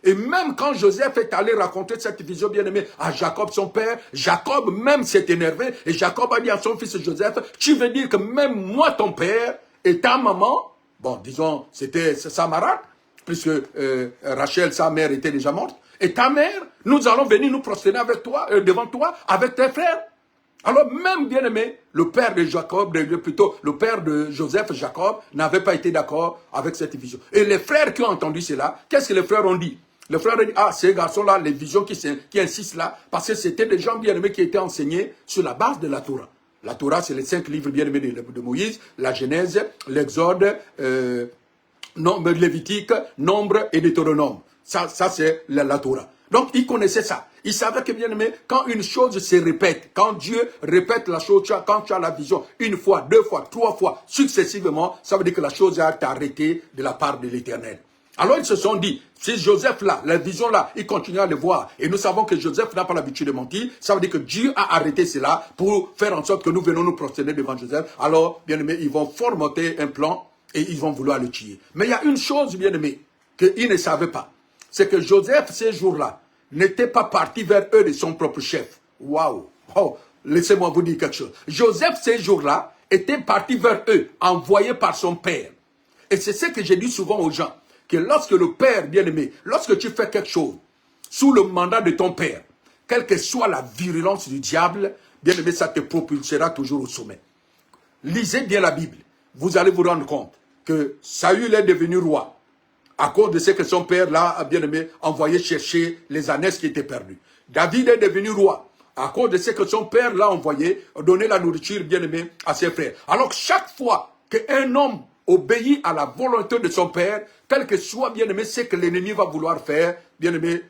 Et même quand Joseph est allé raconter cette vision, bien aimé, à Jacob, son père, Jacob même s'est énervé. Et Jacob a dit à son fils Joseph, tu veux dire que même moi, ton père, et ta maman, bon, disons, c'était Samarat, puisque Rachel, sa mère, était déjà morte, et ta mère, nous allons venir nous prosterner avec toi, devant toi, avec tes frères. Alors même, bien aimé, le père de Jacob, plutôt le père de Joseph, Jacob, n'avait pas été d'accord avec cette vision. Et les frères qui ont entendu cela, qu'est-ce que les frères ont dit? Les frères ont dit, ah, ces garçons-là, les visions qui insistent là, parce que c'était des gens bien aimés qui étaient enseignés sur la base de la Torah. La Torah, c'est les 5 livres bien aimés de Moïse, la Genèse, l'Exode, Lévitique, Nombre et Deutéronome. Ça c'est la Torah. Donc, ils connaissaient ça. Ils savaient que, bien aimé, quand une chose se répète, quand Dieu répète la chose, quand tu as la vision, une fois, 2 fois, 3 fois, successivement, ça veut dire que la chose a été arrêtée de la part de l'Éternel. Alors, ils se sont dit, si Joseph là, la vision là, il continue à le voir, et nous savons que Joseph n'a pas l'habitude de mentir, ça veut dire que Dieu a arrêté cela pour faire en sorte que nous venons nous prosterner devant Joseph. Alors, bien aimé, ils vont formenter un plan et ils vont vouloir le tuer. Mais il y a une chose, bien aimé, qu'ils ne savaient pas. C'est que Joseph, ces jours-là, n'était pas parti vers eux de son propre chef. Waouh! Oh, laissez-moi vous dire quelque chose. Joseph, ces jours-là, était parti vers eux, envoyé par son père. Et c'est ce que j'ai dit souvent aux gens, que lorsque le père, bien-aimé, lorsque tu fais quelque chose sous le mandat de ton père, quelle que soit la virulence du diable, bien-aimé, ça te propulsera toujours au sommet. Lisez bien la Bible. Vous allez vous rendre compte que Saül est devenu roi à cause de ce que son père, là, a bien aimé, envoyé chercher les ânesses qui étaient perdues. David est devenu roi à cause de ce que son père l'a envoyé donner la nourriture, bien aimé, à ses frères. Alors chaque fois qu'un homme obéit à la volonté de son Père, quel que soit, bien-aimé, ce que l'ennemi va vouloir faire, bien-aimé,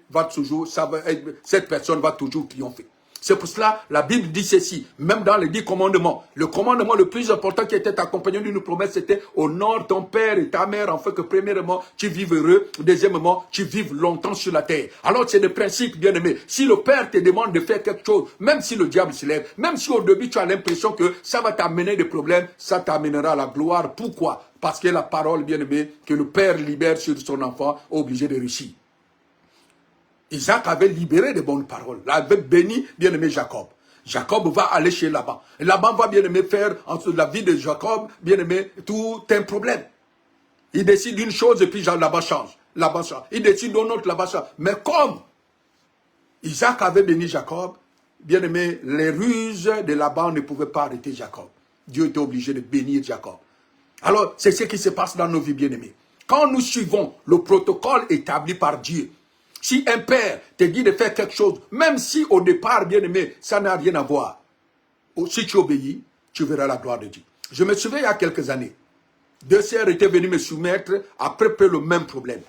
cette personne va toujours triompher. C'est pour cela, la Bible dit ceci, même dans les 10 commandements. Le commandement le plus important qui était accompagné d'une promesse, c'était honore ton père et ta mère, afin que premièrement, tu vives heureux, deuxièmement, tu vives longtemps sur la terre. Alors c'est le principe, bien-aimé. Si le père te demande de faire quelque chose, même si le diable se lève, même si au début tu as l'impression que ça va t'amener des problèmes, ça t'amènera à la gloire. Pourquoi? Parce que la parole, bien-aimé, que le père libère sur son enfant, est obligé de réussir. Isaac avait libéré de bonnes paroles. Il avait béni, bien-aimé Jacob. Jacob va aller chez Laban. Et Laban va, bien-aimé, faire en la vie de Jacob, bien-aimé, tout un problème. Il décide d'une chose et puis Laban change. Laban change. Il décide d'une autre, Laban change. Mais comme Isaac avait béni Jacob, bien-aimé, les ruses de Laban ne pouvaient pas arrêter Jacob. Dieu était obligé de bénir Jacob. Alors, c'est ce qui se passe dans nos vies, bien-aimés. Quand nous suivons le protocole établi par Dieu, si un père te dit de faire quelque chose, même si au départ, bien-aimé, ça n'a rien à voir, si tu obéis, tu verras la gloire de Dieu. Je me souviens il y a quelques années, 2 sœurs étaient venues me soumettre à peu près le même problème.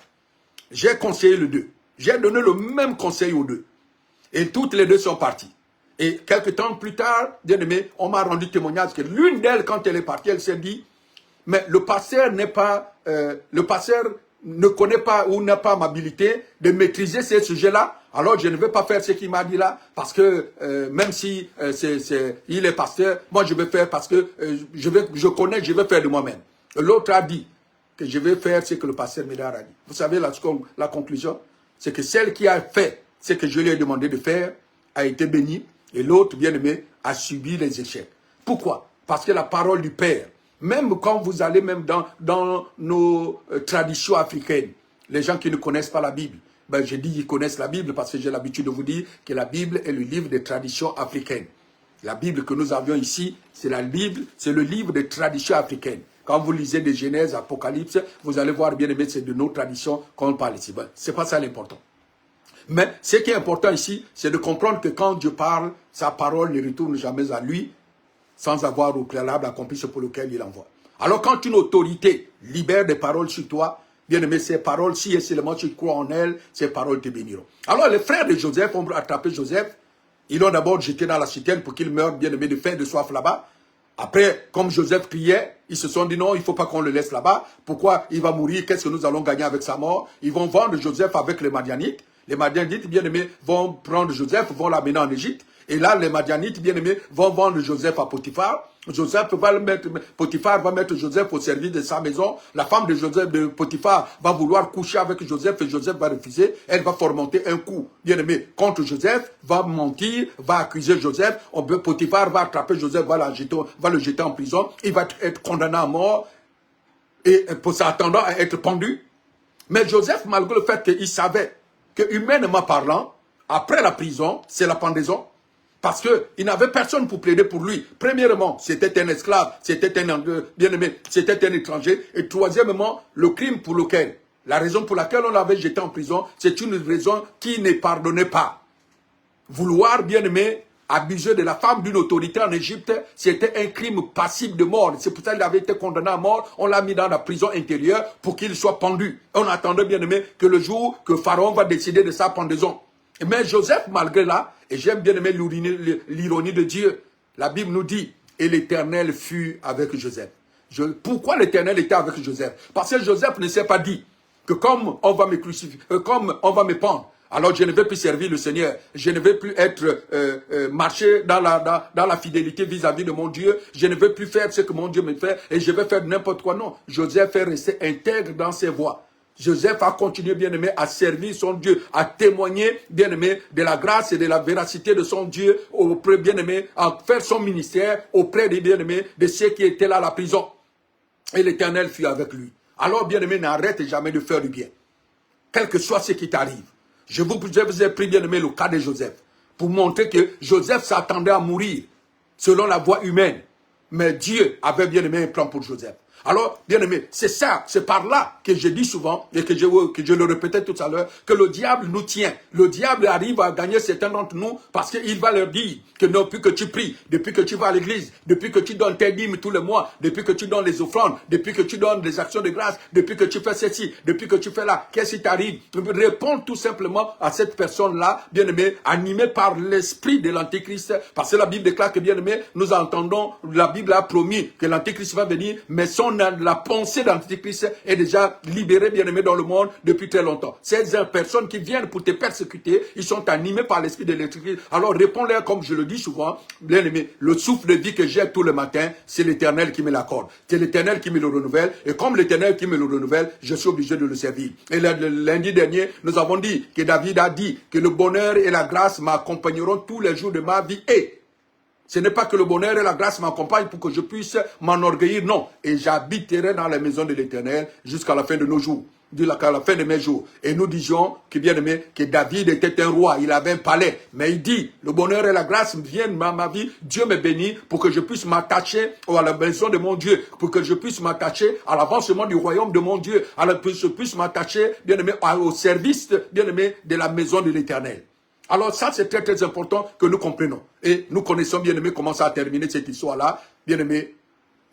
J'ai conseillé les deux. J'ai donné le même conseil aux deux. Et toutes les deux sont parties. Et quelques temps plus tard, bien-aimé, on m'a rendu témoignage que l'une d'elles, quand elle est partie, elle s'est dit, mais le pasteur n'est pas, le pasteur ne connaît pas ou n'a pas l'habilité de maîtriser ces sujets-là, alors je ne vais pas faire ce qu'il m'a dit là, parce que même si il est pasteur, moi je vais faire parce que je connais, je vais faire de moi-même. L'autre a dit que je vais faire ce que le pasteur Médard a dit. Vous savez la conclusion, c'est que celle qui a fait ce que je lui ai demandé de faire a été bénie, et l'autre, bien aimé, a subi les échecs. Pourquoi? Parce que la parole du Père, même quand vous allez même dans nos traditions africaines, les gens qui ne connaissent pas la Bible, ben je dis qu'ils connaissent la Bible parce que j'ai l'habitude de vous dire que la Bible est le livre des traditions africaines. La Bible que nous avions ici, c'est la Bible, c'est le livre des traditions africaines. Quand vous lisez des Genèse, Apocalypse, vous allez voir, bien aimé, c'est de nos traditions qu'on parle ici. Ben, c'est pas ça l'important. Mais ce qui est important ici, c'est de comprendre que quand Dieu parle, sa parole ne retourne jamais à lui, sans avoir au préalable accompli ce pour lequel il envoie. Alors quand une autorité libère des paroles sur toi, bien aimé, ces paroles, si et seulement tu crois en elles, ces paroles te béniront. Alors les frères de Joseph ont attrapé Joseph, ils l'ont d'abord jeté dans la citerne pour qu'il meure, bien aimé, de faim, de soif là-bas. Après, comme Joseph criait, ils se sont dit non, il ne faut pas qu'on le laisse là-bas. Pourquoi il va mourir? Qu'est-ce que nous allons gagner avec sa mort? Ils vont vendre Joseph avec les Madianites. Les Madianites, bien aimés, vont prendre Joseph, vont l'amener en Égypte. Et là, les Madianites, bien aimés, vont vendre Joseph à Potiphar. Potiphar va mettre Joseph au service de sa maison. La femme de Joseph, de Potiphar, va vouloir coucher avec Joseph et Joseph va refuser. Elle va fomenter un coup, bien aimé, contre Joseph, va mentir, va accuser Joseph. Potiphar va attraper Joseph, va le jeter en prison. Il va être condamné à mort et pour s'attendant à être pendu. Mais Joseph, malgré le fait qu'il savait que humainement parlant, après la prison, c'est la pendaison. Parce qu'il n'avait personne pour plaider pour lui. Premièrement, c'était un esclave, c'était un bien-aimé, c'était un étranger. Et troisièmement, le crime pour lequel, la raison pour laquelle on l'avait jeté en prison, c'est une raison qui ne pardonnait pas. Vouloir, bien-aimé, abuser de la femme d'une autorité en Égypte, c'était un crime passible de mort. C'est pour ça qu'il avait été condamné à mort. On l'a mis dans la prison intérieure pour qu'il soit pendu. On attendait, bien-aimé, que le jour que Pharaon va décider de sa pendaison. Mais Joseph, malgré là, et j'aime bien aimer l'ironie de Dieu, la Bible nous dit, et l'Éternel fut avec Joseph. Pourquoi l'Éternel était avec Joseph? Parce que Joseph ne s'est pas dit que comme on va me crucifier, comme on va me pendre, alors je ne vais plus servir le Seigneur, je ne vais plus être marcher dans la fidélité vis-à-vis de mon Dieu, je ne vais plus faire ce que mon Dieu me fait et je vais faire n'importe quoi. Non, Joseph est resté intègre dans ses voies. Joseph a continué, bien-aimé, à servir son Dieu, à témoigner, bien-aimé, de la grâce et de la véracité de son Dieu auprès, bien-aimé, à faire son ministère auprès des bien-aimés, de ceux qui étaient là à la prison. Et l'Éternel fut avec lui. Alors, bien-aimé, n'arrête jamais de faire du bien. Quel que soit ce qui t'arrive. Je vous ai pris, bien-aimé, le cas de Joseph, pour montrer que Joseph s'attendait à mourir, selon la voie humaine. Mais Dieu avait, bien-aimé, un plan pour Joseph. Alors, bien aimé, c'est ça, c'est par là que je dis souvent, et que je le répétais tout à l'heure, que le diable nous tient. Le diable arrive à gagner certains d'entre nous parce qu'il va leur dire que depuis que tu pries, depuis que tu vas à l'église, depuis que tu donnes tes dîmes tous les mois, depuis que tu donnes les offrandes, depuis que tu donnes des actions de grâce, depuis que tu fais ceci, depuis que tu fais là, qu'est-ce qui t'arrive? Réponds tout simplement à cette personne-là, bien aimé, animée par l'esprit de l'Antéchrist, parce que la Bible déclare que, bien aimé, nous entendons, la Bible a promis que l'Antéchrist va venir, mais la pensée d'Antéchrist est déjà libérée, bien aimé, dans le monde depuis très longtemps. Ces personnes qui viennent pour te persécuter, ils sont animés par l'esprit de l'Antéchrist. Alors réponds-leur comme je le dis souvent, bien aimé, le souffle de vie que j'ai tout le matin, c'est l'Éternel qui me l'accorde. C'est l'Éternel qui me le renouvelle, et comme l'Éternel qui me le renouvelle, je suis obligé de le servir. Et le lundi dernier, nous avons dit que David a dit que le bonheur et la grâce m'accompagneront tous les jours de ma vie. Et ce n'est pas que le bonheur et la grâce m'accompagnent pour que je puisse m'enorgueillir, non. Et j'habiterai dans la maison de l'Éternel jusqu'à la fin de nos jours, jusqu'à la fin de mes jours. Et nous disions que, bien aimé, que David était un roi, il avait un palais. Mais il dit, le bonheur et la grâce viennent dans ma vie, Dieu me bénit pour que je puisse m'attacher à la maison de mon Dieu, pour que je puisse m'attacher à l'avancement du royaume de mon Dieu, pour que je puisse m'attacher, bien aimé, au service, bien aimé, de la maison de l'Éternel. Alors ça, c'est très très important que nous comprenions. Et nous connaissons, bien aimé, comment ça a terminé cette histoire-là. Bien aimé,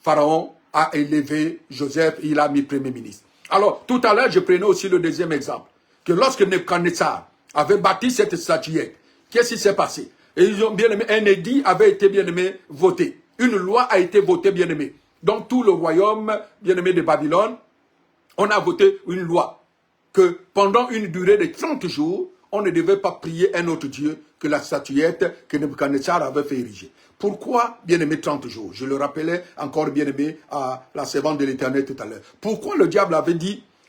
Pharaon a élevé Joseph, il a mis premier ministre. Alors, tout à l'heure, je prenais aussi le deuxième exemple. Que lorsque Nebuchadnezzar avait bâti cette statuette, qu'est-ce qui s'est passé? Et ils ont, bien aimé, un édit avait été, bien aimé, voté. Une loi a été votée, bien aimé. Dans tout le royaume, bien aimé, de Babylone, on a voté une loi. Que pendant une durée de 30 jours, on ne devait pas prier un autre Dieu que la statuette que Nebuchadnezzar avait fait ériger. Pourquoi, bien-aimé, 30 jours? Je le rappelais encore, bien-aimé, à la servante de l'Éternel tout à l'heure. Pourquoi le diable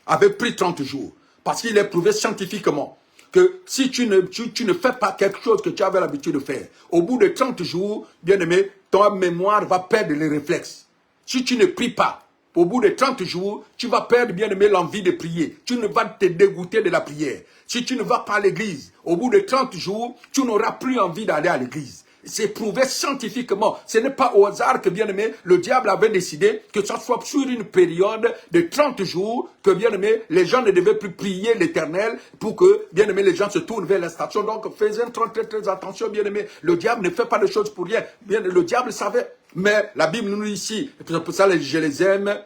avait pris 30 jours? Parce qu'il est prouvé scientifiquement que si tu ne fais pas quelque chose que tu avais l'habitude de faire, au bout de 30 jours, bien-aimé, ta mémoire va perdre les réflexes. Si tu ne pries pas, au bout de 30 jours, tu vas perdre, bien aimé, l'envie de prier. Tu ne vas te dégoûter de la prière. Si tu ne vas pas à l'église, au bout de 30 jours, tu n'auras plus envie d'aller à l'église. C'est prouvé scientifiquement. Ce n'est pas au hasard que, bien aimé, le diable avait décidé que ce soit sur une période de 30 jours que, bien aimé, les gens ne devaient plus prier l'Éternel pour que, bien aimé, les gens se tournent vers la station. Donc, faisons très, très attention, bien aimé. Le diable ne fait pas de choses pour rien. Bien, le diable savait. Mais la Bible nous dit ici, c'est pour ça que je les aime.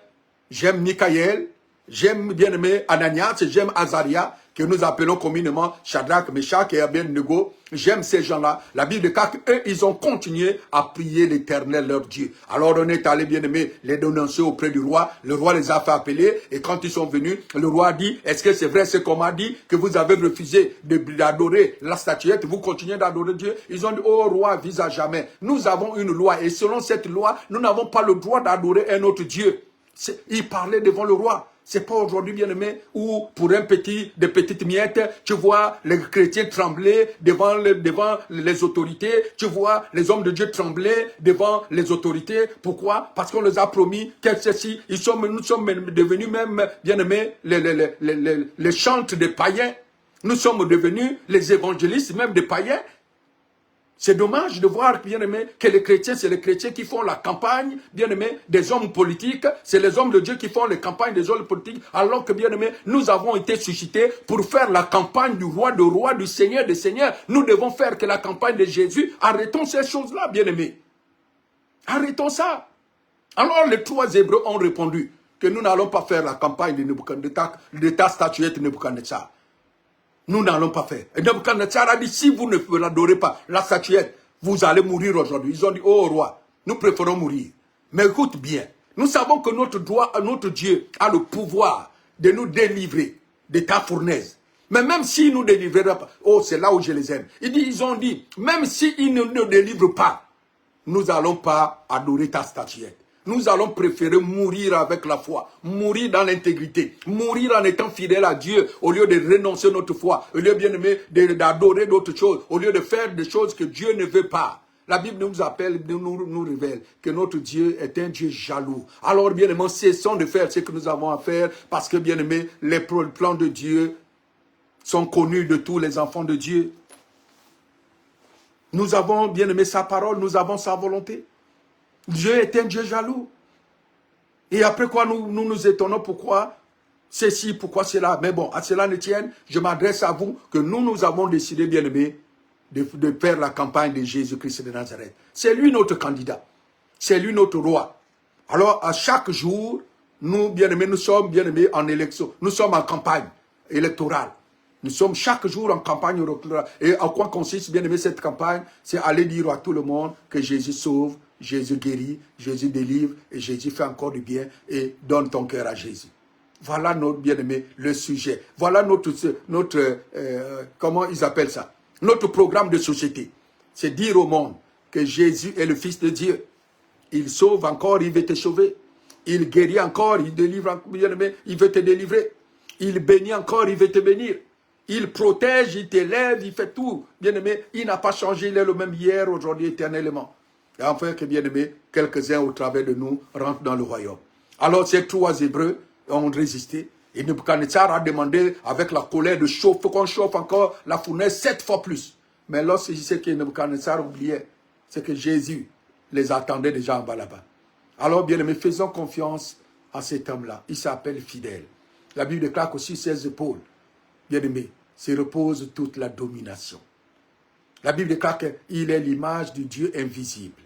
J'aime Michaël, j'aime bien aimé Ananias, j'aime Azaria, que nous appelons communément Shadrach, Meshach et Abednego. J'aime ces gens-là. La Bible déclare qu'eux, ils ont continué à prier l'Éternel, leur Dieu. Alors on est allé, bien aimé, les dénoncer auprès du roi. Le roi les a fait appeler. Et quand ils sont venus, le roi a dit, est-ce que c'est vrai ce qu'on m'a dit, que vous avez refusé d'adorer la statuette, vous continuez d'adorer Dieu? Ils ont dit, oh roi, vis à jamais. Nous avons une loi. Et selon cette loi, nous n'avons pas le droit d'adorer un autre Dieu. Il parlait devant le roi. C'est pas aujourd'hui, bien aimé, où pour des petites miettes, tu vois les chrétiens trembler devant les autorités. Tu vois les hommes de Dieu trembler devant les autorités. Pourquoi? Parce qu'on les a promis que ceci, nous sommes devenus même, bien aimés, les chantres des païens. Nous sommes devenus les évangélistes même des païens. C'est dommage de voir, bien aimé, que les chrétiens, c'est les chrétiens qui font la campagne, bien aimé, des hommes politiques. C'est les hommes de Dieu qui font les campagnes des hommes politiques. Alors que, bien aimé, nous avons été suscités pour faire la campagne du roi de rois, du Seigneur des seigneurs. Nous devons faire que la campagne de Jésus. Arrêtons ces choses-là, bien aimé. Arrêtons ça. Alors les 3 Hébreux ont répondu que nous n'allons pas faire la campagne de ta statuette Nebuchadnezzar. Nous n'allons pas faire. Et Nebuchadnezzar a dit, si vous ne l'adorez pas, la statuette, vous allez mourir aujourd'hui. Ils ont dit, oh roi, nous préférons mourir. Mais écoute bien, nous savons que notre Dieu a le pouvoir de nous délivrer de ta fournaise. Mais même s'il ne nous délivrera pas, oh c'est là où je les aime. Ils ont dit, même s'il ne nous délivre pas, nous n'allons pas adorer ta statuette. Nous allons préférer mourir avec la foi, mourir dans l'intégrité, mourir en étant fidèle à Dieu, au lieu de renoncer notre foi, au lieu, bien aimé, d'adorer d'autres choses, au lieu de faire des choses que Dieu ne veut pas. La Bible nous appelle, nous révèle que notre Dieu est un Dieu jaloux. Alors, bien aimé, cessons de faire ce que nous avons à faire, parce que, bien aimé, les plans de Dieu sont connus de tous les enfants de Dieu. Nous avons, bien aimé, sa parole, nous avons sa volonté. Dieu est un Dieu jaloux. Et après quoi, nous nous étonnons pourquoi ceci, pourquoi cela. Mais bon, à cela ne tienne, je m'adresse à vous que nous avons décidé, bien aimé, de faire la campagne de Jésus-Christ de Nazareth. C'est lui notre candidat. C'est lui notre roi. Alors, à chaque jour, nous, bien aimés, nous sommes, bien aimés, en élection. Nous sommes en campagne électorale. Nous sommes chaque jour en campagne électorale. Et en quoi consiste, bien aimé, cette campagne? C'est aller dire à tout le monde que Jésus sauve, Jésus guérit, Jésus délivre, et Jésus fait encore du bien, et donne ton cœur à Jésus. Voilà notre, bien aimé, le sujet. Voilà notre comment ils appellent ça? Notre programme de société. C'est dire au monde que Jésus est le Fils de Dieu. Il sauve encore, il veut te sauver. Il guérit encore, il délivre, bien aimé, il veut te délivrer. Il bénit encore, il veut te bénir. Il protège, il t'élève, il fait tout. Bien aimé, il n'a pas changé, il est le même hier, aujourd'hui, éternellement. Et enfin, que bien aimé, quelques-uns au travers de nous rentrent dans le royaume. Alors, ces trois Hébreux ont résisté. Et Nebuchadnezzar a demandé, avec la colère, de chauffer, qu'on chauffe encore la fournaise 7 fois plus. Mais lorsqu'il sait que Nebuchadnezzar oubliait, c'est que Jésus les attendait déjà en bas là-bas. Alors, bien aimé, faisons confiance à cet homme-là. Il s'appelle fidèle. La Bible déclare qu'aussus ses épaules, bien aimé, se repose toute la domination. La Bible déclare qu'il est l'image du Dieu invisible.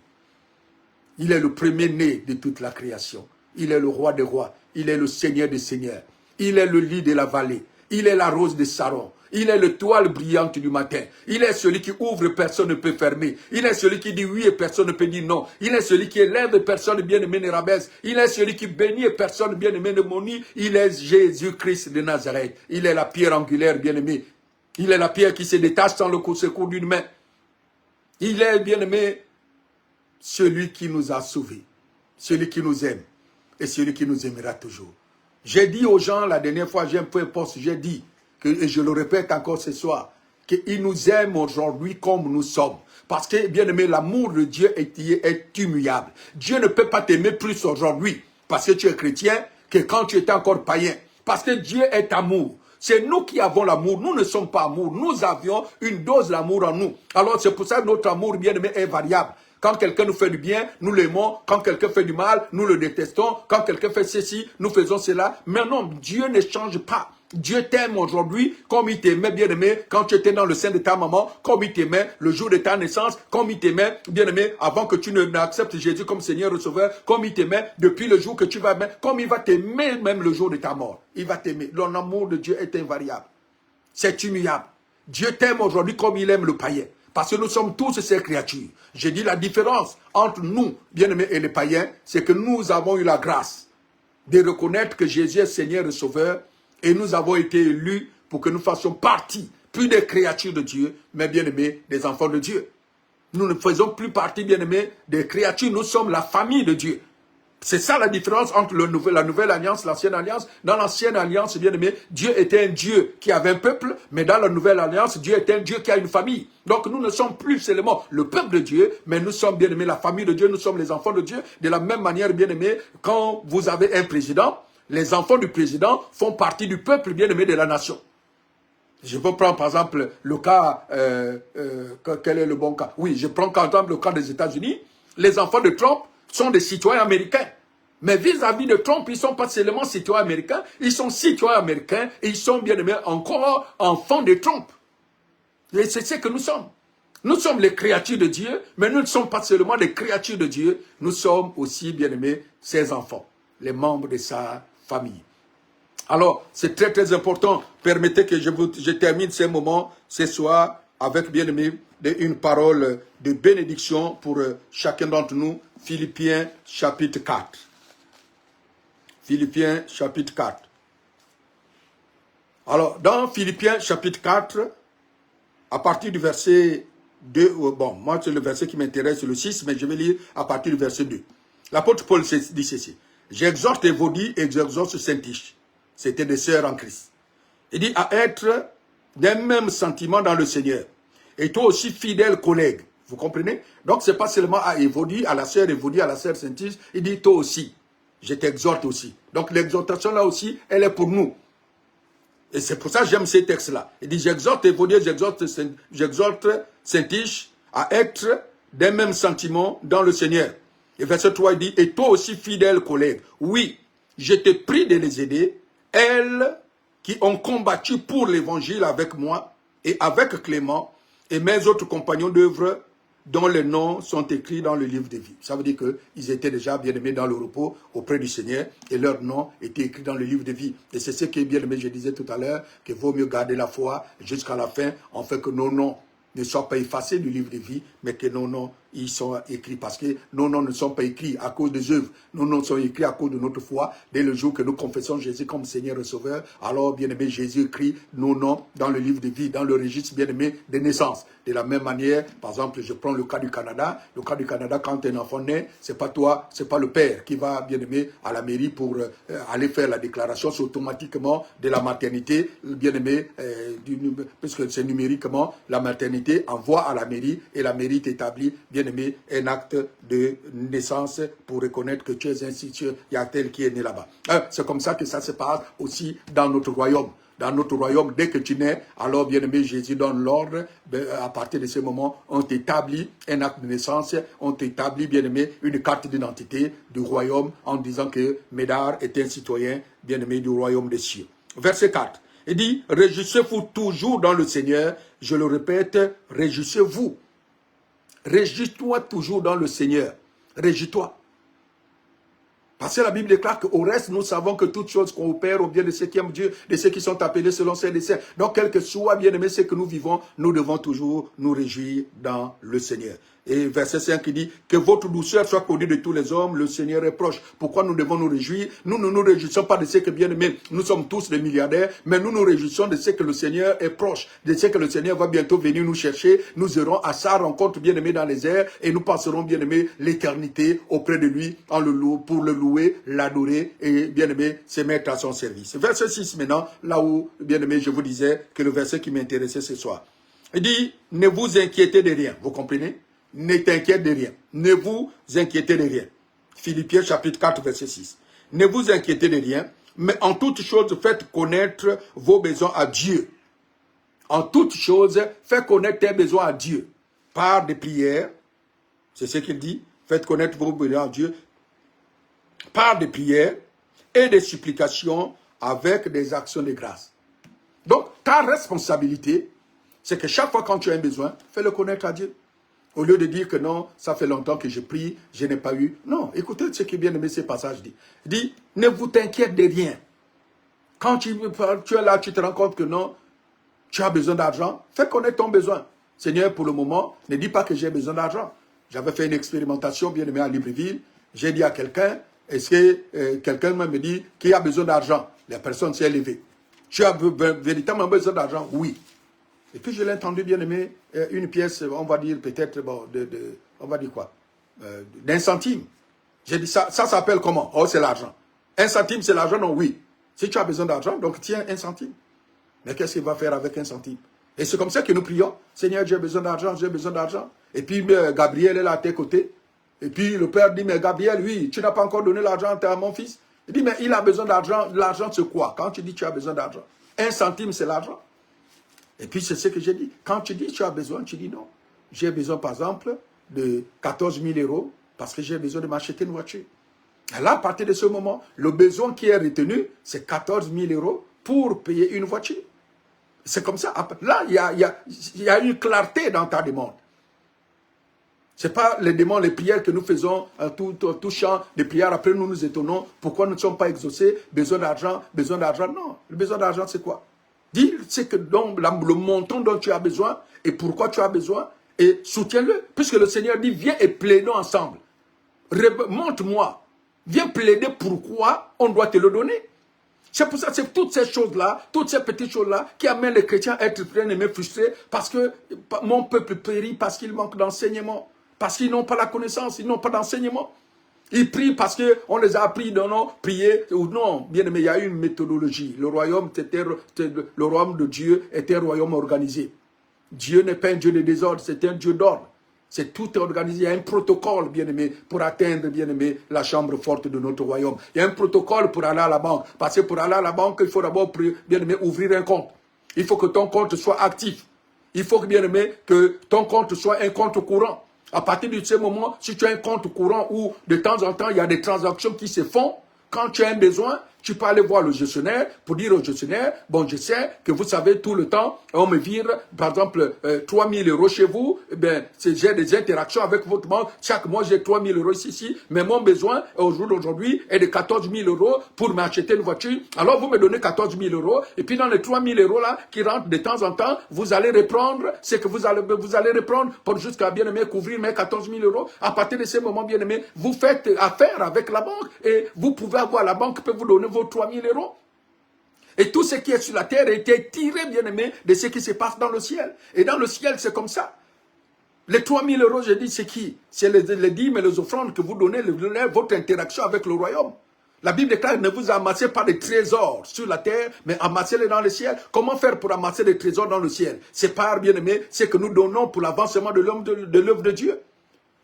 Il est le premier-né de toute la création. Il est le roi des rois. Il est le Seigneur des seigneurs. Il est le lit de la vallée. Il est la rose de Saron. Il est l'étoile brillante du matin. Il est celui qui ouvre, personne ne peut fermer. Il est celui qui dit oui et personne ne peut dire non. Il est celui qui élève et personne bien-aimé ne rabaisse. Il est celui qui bénit et personne bien-aimé ne maudit. Il est Jésus-Christ de Nazareth. Il est la pierre angulaire, bien-aimé. Il est la pierre qui se détache sans le secours d'une main. Il est, bien-aimé, celui qui nous a sauvés. Celui qui nous aime. Et celui qui nous aimera toujours. J'ai dit aux gens, la dernière fois, j'ai un peu poste, j'ai dit, et je le répète encore ce soir, qu'il nous aime aujourd'hui comme nous sommes. Parce que, bien aimé, l'amour de Dieu est immuable. Dieu ne peut pas t'aimer plus aujourd'hui parce que tu es chrétien que quand tu étais encore païen. Parce que Dieu est amour. C'est nous qui avons l'amour. Nous ne sommes pas amour. Nous avions une dose d'amour en nous. Alors c'est pour ça que notre amour, bien aimé, est variable. Quand quelqu'un nous fait du bien, nous l'aimons. Quand quelqu'un fait du mal, nous le détestons. Quand quelqu'un fait ceci, nous faisons cela. Mais non, Dieu ne change pas. Dieu t'aime aujourd'hui comme il t'aimait, bien-aimé, quand tu étais dans le sein de ta maman, comme il t'aimait le jour de ta naissance, comme il t'aimait, bien-aimé, avant que tu n'acceptes Jésus comme Seigneur et Sauveur, comme il t'aimait depuis le jour que tu vas aimer, comme il va t'aimer même le jour de ta mort. Il va t'aimer. L'amour de Dieu est invariable. C'est immuable. Dieu t'aime aujourd'hui comme il aime le païen. Parce que nous sommes tous ces créatures. J'ai dit la différence entre nous, bien-aimés, et les païens, c'est que nous avons eu la grâce de reconnaître que Jésus est Seigneur et Sauveur. Et nous avons été élus pour que nous fassions partie, plus des créatures de Dieu, mais bien aimés, des enfants de Dieu. Nous ne faisons plus partie, bien aimés, des créatures, nous sommes la famille de Dieu. C'est ça la différence entre la nouvelle alliance, l'ancienne alliance. Dans l'ancienne alliance, bien aimé, Dieu était un Dieu qui avait un peuple, mais dans la nouvelle alliance, Dieu est un Dieu qui a une famille. Donc nous ne sommes plus seulement le peuple de Dieu, mais nous sommes, bien aimés, la famille de Dieu, nous sommes les enfants de Dieu. De la même manière, bien aimé, quand vous avez un président, les enfants du président font partie du peuple bien-aimé de la nation. Je peux prendre par exemple le cas, quel est le bon cas? Oui, je prends par exemple le cas des États-Unis. Les enfants de Trump sont des citoyens américains. Mais vis-à-vis de Trump, ils ne sont pas seulement citoyens américains, ils sont citoyens américains et ils sont bien-aimés encore enfants de Trump. Et c'est ce que nous sommes. Nous sommes les créatures de Dieu, mais nous ne sommes pas seulement des créatures de Dieu, nous sommes aussi, bien-aimés, ses enfants, les membres de sa famille. Alors, c'est très très important. Permettez que je termine ces moments ce soir avec, bien aimé, une parole de bénédiction pour chacun d'entre nous. Philippiens chapitre 4. Philippiens chapitre 4. Alors, dans Philippiens chapitre 4, à partir du verset 2, bon, moi c'est le verset qui m'intéresse, c'est le 6, mais je vais lire à partir du verset 2. L'apôtre Paul dit ceci. J'exhorte Évodie et j'exhorte Syntyche. C'était des sœurs en Christ. Il dit à être d'un même sentiment dans le Seigneur. Et toi aussi, fidèle collègue. Vous comprenez? Donc, ce n'est pas seulement à Évodie, à la sœur Évodie, à la sœur Syntyche. Il dit toi aussi. Je t'exhorte aussi. Donc, l'exhortation là aussi, elle est pour nous. Et c'est pour ça que j'aime ces textes-là. Il dit j'exhorte Évodie, j'exhorte Syntyche à être d'un même sentiment dans le Seigneur. Et verset 3, il dit, et toi aussi, fidèle collègue, oui, je te prie de les aider, elles qui ont combattu pour l'évangile avec moi et avec Clément et mes autres compagnons d'œuvre dont les noms sont écrits dans le livre de vie. Ça veut dire qu'ils étaient déjà bien-aimés dans le repos auprès du Seigneur et leur nom était écrit dans le livre de vie. Et c'est ce qui est bien-aimé, je disais tout à l'heure, qu'il vaut mieux garder la foi jusqu'à la fin, en fait que nos noms ne soient pas effacés du livre de vie, mais que nos noms ils sont écrits, parce que nos noms ne sont pas écrits à cause des œuvres, nos noms sont écrits à cause de notre foi. Dès le jour que nous confessons Jésus comme Seigneur et Sauveur, alors bien-aimé, Jésus écrit nos noms dans le livre de vie, dans le registre bien-aimé des naissances. De la même manière, par exemple, je prends le cas du Canada. Le cas du Canada, quand un enfant naît, c'est pas toi, c'est pas le père qui va bien-aimé à la mairie pour aller faire la déclaration, c'est automatiquement de la maternité, bien-aimé, puisque c'est numériquement, la maternité envoie à la mairie et la mairie t'établit bien-aimé, un acte de naissance pour reconnaître que tu es ainsi, il y a tel qui est né là-bas. C'est comme ça que ça se passe aussi dans notre royaume. Dans notre royaume, dès que tu nais, alors bien-aimé, Jésus donne l'ordre. À partir de ce moment, on t'établit un acte de naissance, on t'établit, bien-aimé, une carte d'identité du royaume en disant que Médard est un citoyen, bien-aimé, du royaume des cieux. Verset 4. Il dit, réjouissez-vous toujours dans le Seigneur. Je le répète, réjouissez-vous. Réjouis-toi toujours dans le Seigneur. Réjouis-toi. Parce que la Bible déclare qu'au reste, nous savons que toutes choses coopèrent au bien de ceux qui aiment Dieu, de ceux qui sont appelés selon ses desseins. Donc, quel que soit, bien aimé, ce que nous vivons, nous devons toujours nous réjouir dans le Seigneur. Et verset 5 qui dit, que votre douceur soit connue de tous les hommes, le Seigneur est proche. Pourquoi nous devons nous réjouir? Nous ne nous réjouissons pas de ce que, bien aimé, nous sommes tous des milliardaires, mais nous nous réjouissons de ce que le Seigneur est proche, de ce que le Seigneur va bientôt venir nous chercher. Nous irons à sa rencontre, bien aimé, dans les airs, et nous passerons, bien aimé, l'éternité auprès de lui pour le louer, l'adorer, et, bien aimé, se mettre à son service. Verset 6 maintenant, là où, bien aimé, je vous disais que le verset qui m'intéressait ce soir. Il dit, ne vous inquiétez de rien. Vous comprenez? Ne t'inquiète de rien. Ne vous inquiétez de rien. Philippiens chapitre 4, verset 6. Ne vous inquiétez de rien, mais en toute chose, faites connaître vos besoins à Dieu. En toute chose, faites connaître tes besoins à Dieu. Par des prières, c'est ce qu'il dit, faites connaître vos besoins à Dieu. Par des prières et des supplications avec des actions de grâce. Donc, ta responsabilité, c'est que chaque fois quand tu as un besoin, fais-le connaître à Dieu. Au lieu de dire que non, ça fait longtemps que je prie, je n'ai pas eu. Non, écoutez ce qui est bien aimé, ce passage dit. Il dit, ne vous t'inquiète de rien. Quand tu es là, tu te rends compte que non, tu as besoin d'argent, fais connaître ton besoin. Seigneur, pour le moment, ne dis pas que j'ai besoin d'argent. J'avais fait une expérimentation bien aimée à Libreville. J'ai dit à quelqu'un, est-ce que quelqu'un me dit qui a besoin d'argent? La personne s'est levée. Tu as véritablement besoin d'argent? Oui. Et puis je l'ai entendu bien aimé, une pièce, on va dire peut-être, bon, on va dire quoi, d'un centime. J'ai dit, ça s'appelle comment? Oh, c'est l'argent. Un centime, c'est l'argent? Non, oui. Si tu as besoin d'argent, donc tiens un centime. Mais qu'est-ce qu'il va faire avec un centime? Et c'est comme ça que nous prions. Seigneur, j'ai besoin d'argent, j'ai besoin d'argent. Et puis Gabriel est là à tes côtés. Et puis le père dit, mais Gabriel, oui, tu n'as pas encore donné l'argent à mon fils. Il dit, mais il a besoin d'argent. L'argent, c'est quoi? Quand tu dis tu as besoin d'argent, un centime, c'est l'argent. Et puis, c'est ce que j'ai dit. Quand tu dis tu as besoin, tu dis non. J'ai besoin, par exemple, de 14 000 € parce que j'ai besoin de m'acheter une voiture. Et là, à partir de ce moment, le besoin qui est retenu, c'est 14 000 € pour payer une voiture. C'est comme ça. Là, il y a une clarté dans ta demande. Ce n'est pas les demandes, les prières que nous faisons, tout chant de prières. Après, nous nous étonnons. Pourquoi nous ne sommes pas exaucés? Besoin d'argent, besoin d'argent. Non. Le besoin d'argent, c'est quoi? Dis c'est que donc le montant dont tu as besoin et pourquoi tu as besoin et soutiens-le. Puisque le Seigneur dit, viens et plaidons ensemble. Montre-moi. Viens plaider pourquoi on doit te le donner. C'est pour ça, c'est toutes ces choses-là, toutes ces petites choses-là qui amènent les chrétiens à être bien-aimés, frustrés parce que mon peuple périt parce qu'il manque d'enseignement. Parce qu'ils n'ont pas la connaissance, ils n'ont pas d'enseignement. Ils prient parce qu'on les a appris de non prier ou non. Bien aimé, il y a une méthodologie. Le royaume de Dieu est un royaume organisé. Dieu n'est pas un Dieu de désordre, c'est un Dieu d'ordre. C'est tout organisé. Il y a un protocole, bien aimé, pour atteindre, bien aimé, la chambre forte de notre royaume. Il y a un protocole pour aller à la banque. Parce que pour aller à la banque, il faut d'abord, bien aimé, ouvrir un compte. Il faut que ton compte soit actif. Il faut, bien aimé, que ton compte soit un compte courant. À partir de ce moment, si tu as un compte courant où de temps en temps, il y a des transactions qui se font, quand tu as un besoin, tu peux aller voir le gestionnaire pour dire au gestionnaire, bon, je sais que vous savez tout le temps, on me vire, par exemple, 3 000 € chez vous, eh bien, j'ai des interactions avec votre banque, chaque mois j'ai 3 000 € ici, mais mon besoin au jour d'aujourd'hui est de 14 000 € pour m'acheter une voiture. Alors vous me donnez 14 000 €, et puis dans les 3 000 € là, qui rentrent de temps en temps, vous allez reprendre ce que vous allez reprendre pour jusqu'à bien aimé couvrir mes 14 000 €. À partir de ce moment, bien aimé, vous faites affaire avec la banque, et vous pouvez avoir, la banque peut vous donner vos 3 000 €. Et tout ce qui est sur la terre a été tiré, bien aimé, de ce qui se passe dans le ciel. Et dans le ciel, c'est comme ça. Les 3 000 €, je dis, c'est qui? C'est les dîmes et les offrandes que vous donnez, votre interaction avec le royaume. La Bible déclare, ne vous amassez pas des trésors sur la terre, mais amassez-les dans le ciel. Comment faire pour amasser des trésors dans le ciel? C'est par, bien aimé, ce que nous donnons pour l'avancement de l'œuvre de Dieu.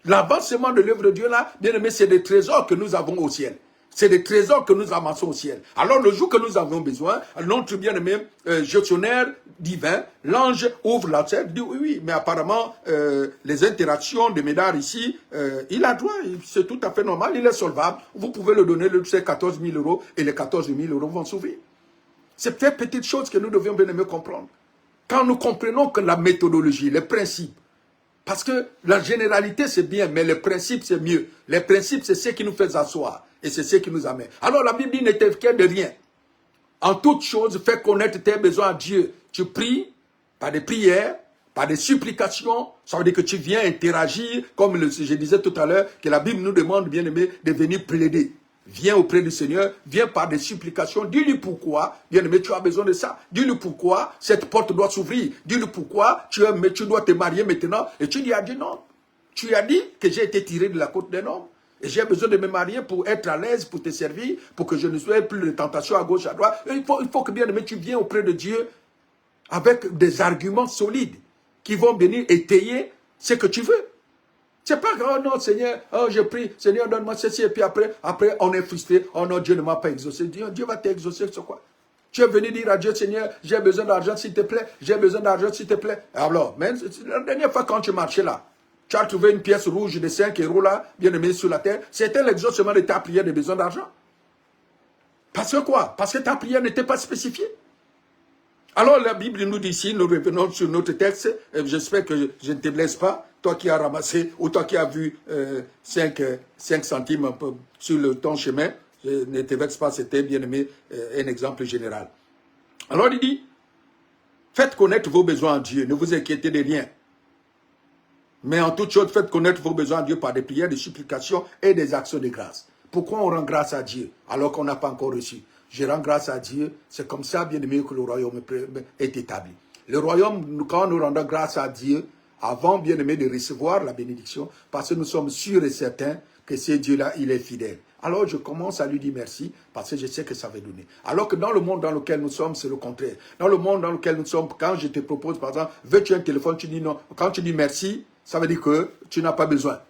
L'avancement de l'œuvre de Dieu, là, bien aimé, c'est des trésors que nous avons au ciel. C'est des trésors que nous amassons au ciel. Alors, le jour que nous avons besoin, notre bien-aimé gestionnaire divin, l'ange ouvre la tête, dit oui, mais apparemment, les interactions de Médard ici, il a droit, c'est tout à fait normal, il est solvable. Vous pouvez le donner, ces 14 000 € et les 14 000 € vont s'ouvrir. C'est peut-être petite chose que nous devions bien aimer comprendre. Quand nous comprenons que la méthodologie, les principes, parce que la généralité c'est bien, mais les principes c'est mieux. Les principes c'est ce qui nous fait asseoir et c'est ce qui nous amène. Alors la Bible dit ne t'inquiète de rien. En toute chose, fais connaître tes besoins à Dieu. Tu pries par des prières, par des supplications. Ça veut dire que tu viens interagir, comme je disais tout à l'heure, que la Bible nous demande, bien aimé, de venir plaider. Viens auprès du Seigneur, viens par des supplications, dis-lui pourquoi, bien aimé, tu as besoin de ça. Dis-lui pourquoi cette porte doit s'ouvrir. Dis-lui pourquoi tu dois te marier maintenant. Et tu lui as dit non. Tu as dit que j'ai été tiré de la côte d'un homme. Et j'ai besoin de me marier pour être à l'aise, pour te servir, pour que je ne sois plus de tentation à gauche, à droite. Et il faut que, bien aimé, tu viennes auprès de Dieu avec des arguments solides qui vont venir étayer ce que tu veux. C'est pas grave, oh non, Seigneur, oh je prie, Seigneur, donne-moi ceci, et puis après, on est frustré, oh non, Dieu ne m'a pas exaucé. Dieu va t'exaucer sur quoi? Tu es venu dire à Dieu, Seigneur, j'ai besoin d'argent, s'il te plaît, j'ai besoin d'argent, s'il te plaît. Alors, mais la dernière fois quand tu marchais là, tu as trouvé une pièce rouge de 5 € là, bien aimé sur la terre, c'était l'exaucement de ta prière de besoin d'argent. Parce que quoi? Parce que ta prière n'était pas spécifiée. Alors la Bible nous dit ici, nous revenons sur notre texte, j'espère que je ne te blesse pas, toi qui as ramassé, ou toi qui as vu 5 centimes un peu sur ton chemin, ne te vexe pas, c'était bien aimé un exemple général. Alors il dit, faites connaître vos besoins à Dieu, ne vous inquiétez de rien. Mais en toute chose, faites connaître vos besoins à Dieu par des prières, des supplications et des actions de grâce. Pourquoi on rend grâce à Dieu alors qu'on n'a pas encore reçu? Je rends grâce à Dieu, c'est comme ça, bien aimé, que le royaume est établi. Le royaume, quand nous rendons grâce à Dieu, avant, bien aimé, de recevoir la bénédiction, parce que nous sommes sûrs et certains que ce Dieu-là, il est fidèle. Alors je commence à lui dire merci, parce que je sais que ça va donner. Alors que dans le monde dans lequel nous sommes, c'est le contraire. Dans le monde dans lequel nous sommes, quand je te propose, par exemple, veux-tu un téléphone, tu dis non. Quand tu dis merci, ça veut dire que tu n'as pas besoin.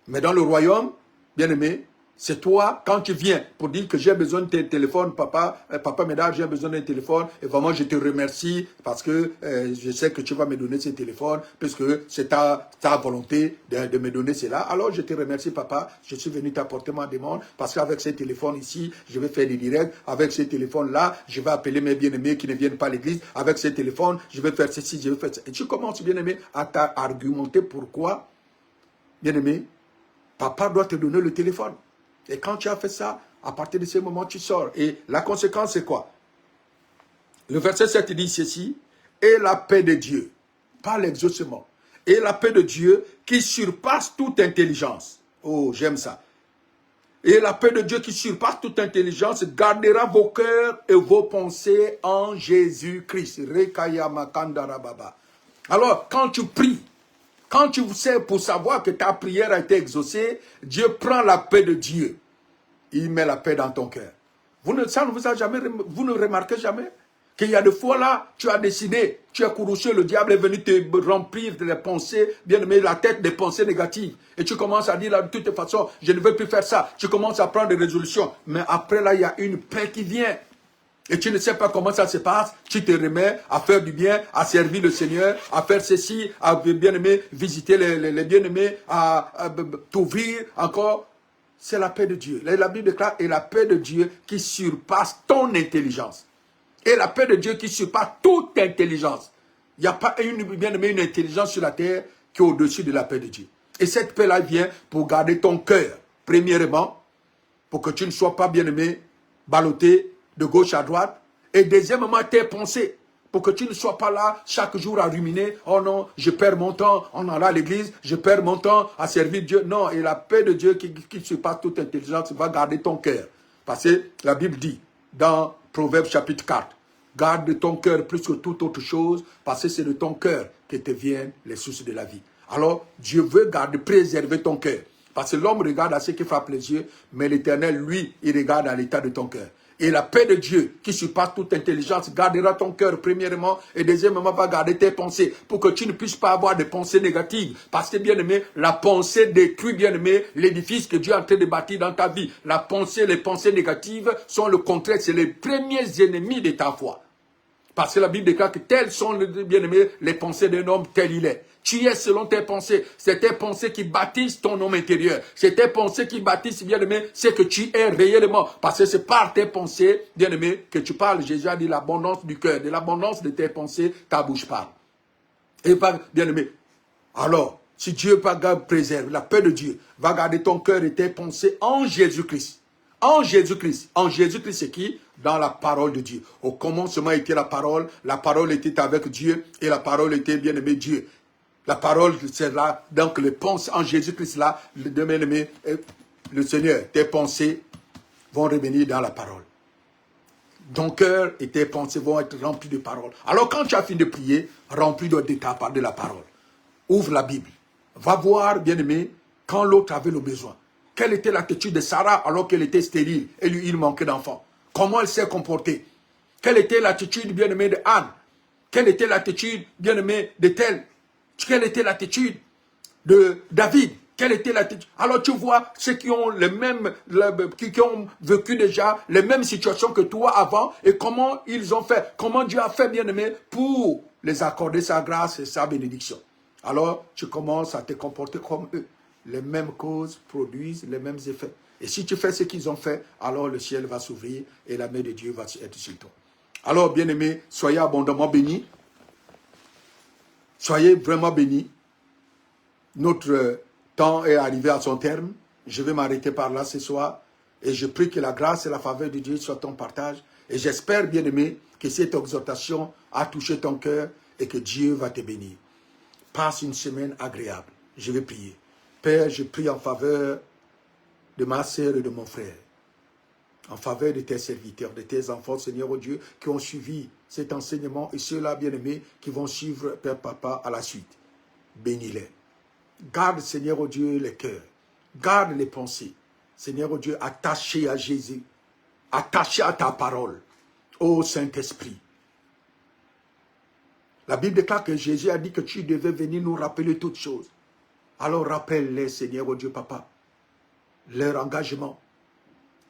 Mais dans le royaume, bien aimé, c'est toi, quand tu viens pour dire que j'ai besoin de tes téléphones, papa Médard, j'ai besoin d'un téléphone, et vraiment je te remercie parce que je sais que tu vas me donner ce téléphone, puisque c'est ta volonté de me donner cela. Alors je te remercie, papa, je suis venu t'apporter ma demande, parce qu'avec ce téléphone ici, je vais faire des directs, avec ce téléphone-là, je vais appeler mes bien-aimés qui ne viennent pas à l'église, avec ce téléphone, je vais faire ceci, je vais faire ça. Et tu commences, bien-aimé, à t'argumenter pourquoi, bien-aimé, papa doit te donner le téléphone. Et quand tu as fait ça, à partir de ce moment, tu sors. Et la conséquence, c'est quoi? Le verset 7 dit ceci, et la paix de Dieu, pas l'exaucement, et la paix de Dieu qui surpasse toute intelligence. Oh, j'aime ça. Et la paix de Dieu qui surpasse toute intelligence gardera vos cœurs et vos pensées en Jésus-Christ. Alors, quand tu pries, quand tu sais pour savoir que ta prière a été exaucée, Dieu prend la paix de Dieu. Il met la paix dans ton cœur. Vous ne remarquez jamais qu'il y a des fois là, tu as décidé, tu as courrouché, le diable est venu te remplir de pensées, bien aimé, la tête des pensées négatives. Et tu commences à dire là, de toute façon, je ne veux plus faire ça. Tu commences à prendre des résolutions. Mais après là, il y a une paix qui vient. Et tu ne sais pas comment ça se passe, tu te remets à faire du bien, à servir le Seigneur, à faire ceci, à bien-aimer, visiter les bien-aimés, à t'ouvrir encore. C'est la paix de Dieu. La Bible déclare, et la paix de Dieu qui surpasse ton intelligence. Et la paix de Dieu qui surpasse toute intelligence. Il n'y a pas bien-aimé, une intelligence sur la terre qui est au-dessus de la paix de Dieu. Et cette paix-là vient pour garder ton cœur, premièrement, pour que tu ne sois pas bien-aimé, ballotté de gauche à droite. Et deuxièmement, tes pensées, pour que tu ne sois pas là chaque jour à ruminer. Oh non, je perds mon temps en allant à l'église, je perds mon temps à servir Dieu. Non, et la paix de Dieu qui surpasse toute intelligence va garder ton cœur. Parce que la Bible dit, dans Proverbes chapitre 4, garde ton cœur plus que toute autre chose, parce que c'est de ton cœur que te viennent les sources de la vie. Alors, Dieu veut garder, préserver ton cœur. Parce que l'homme regarde à ce qui frappe les yeux, mais l'Éternel, lui, il regarde à l'état de ton cœur. Et la paix de Dieu, qui surpasse toute intelligence, gardera ton cœur premièrement, et deuxièmement va garder tes pensées, pour que tu ne puisses pas avoir de pensées négatives. Parce que, bien aimé, la pensée détruit, bien aimé, l'édifice que Dieu est en train de bâtir dans ta vie. La pensée, les pensées négatives sont le contraire, c'est les premiers ennemis de ta foi. Parce que la Bible déclare que telles sont, bien aimé, les pensées d'un homme tel il est. Tu es selon tes pensées. C'est tes pensées qui bâtissent ton homme intérieur. C'est tes pensées qui bâtissent, bien aimé, ce que tu es réellement. Parce que c'est par tes pensées, bien aimé, que tu parles. Jésus a dit l'abondance du cœur. De l'abondance de tes pensées, ta bouche parle. Et pas, bien aimé. Alors, si Dieu préserve, la paix de Dieu va garder ton cœur et tes pensées en Jésus-Christ. En Jésus-Christ. En Jésus-Christ, c'est qui? Dans la parole de Dieu. Au commencement était la parole était avec Dieu, et la parole était bien aimé Dieu. La parole, c'est là, donc les pensées en Jésus-Christ là, le bien-aimé, le Seigneur, tes pensées vont revenir dans la parole. Ton cœur et tes pensées vont être remplis de paroles. Alors quand tu as fini de prier, remplis de la parole. Ouvre la Bible. Va voir, bien-aimé, quand l'autre avait le besoin. Quelle était l'attitude de Sarah alors qu'elle était stérile et lui, il manquait d'enfants? Comment elle s'est comportée? Quelle était l'attitude, bien-aimé, de Anne? Quelle était l'attitude, bien-aimé, de tel? Quelle était l'attitude de David? Quelle était l'attitude? Alors tu vois ceux qui ont qui ont vécu déjà les mêmes situations que toi avant, et comment ils ont fait, comment Dieu a fait, bien-aimé, pour les accorder sa grâce et sa bénédiction. Alors tu commences à te comporter comme eux. Les mêmes causes produisent les mêmes effets. Et si tu fais ce qu'ils ont fait, alors le ciel va s'ouvrir et la main de Dieu va être sur toi. Alors, bien-aimés, soyez abondamment bénis. Soyez vraiment bénis. Notre temps est arrivé à son terme. Je vais m'arrêter par là ce soir. Et je prie que la grâce et la faveur de Dieu soient ton partage. Et j'espère, bien-aimé, que cette exhortation a touché ton cœur et que Dieu va te bénir. Passe une semaine agréable. Je vais prier. Père, je prie en faveur de ma sœur et de mon frère. En faveur de tes serviteurs, de tes enfants, Seigneur, oh Dieu, qui ont suivi cet enseignement, et ceux-là, bien-aimés, qui vont suivre Père Papa à la suite. Bénis-les. Garde, Seigneur, oh Dieu, les cœurs. Garde les pensées. Seigneur, oh Dieu, attaché à Jésus. Attaché à ta parole. Ô Saint-Esprit. La Bible déclare que Jésus a dit que tu devais venir nous rappeler toutes choses. Alors rappelle-les, Seigneur, oh Dieu, Papa. Leur engagement.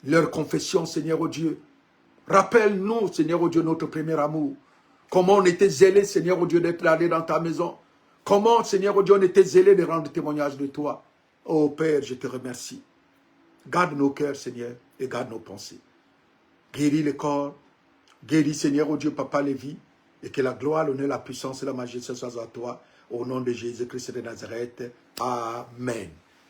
Leur confession, Seigneur, oh Dieu. Rappelle-nous, Seigneur, oh Dieu, notre premier amour. Comment on était zélé, Seigneur, oh Dieu, d'être allé dans ta maison. Comment, Seigneur, oh Dieu, on était zélé de rendre témoignage de toi. Oh Père, je te remercie. Garde nos cœurs, Seigneur, et garde nos pensées. Guéris le corps. Guéris, Seigneur, oh Dieu, Papa, les vies. Et que la gloire, l'honneur, la puissance et la majesté soient à toi. Au nom de Jésus-Christ de Nazareth. Amen.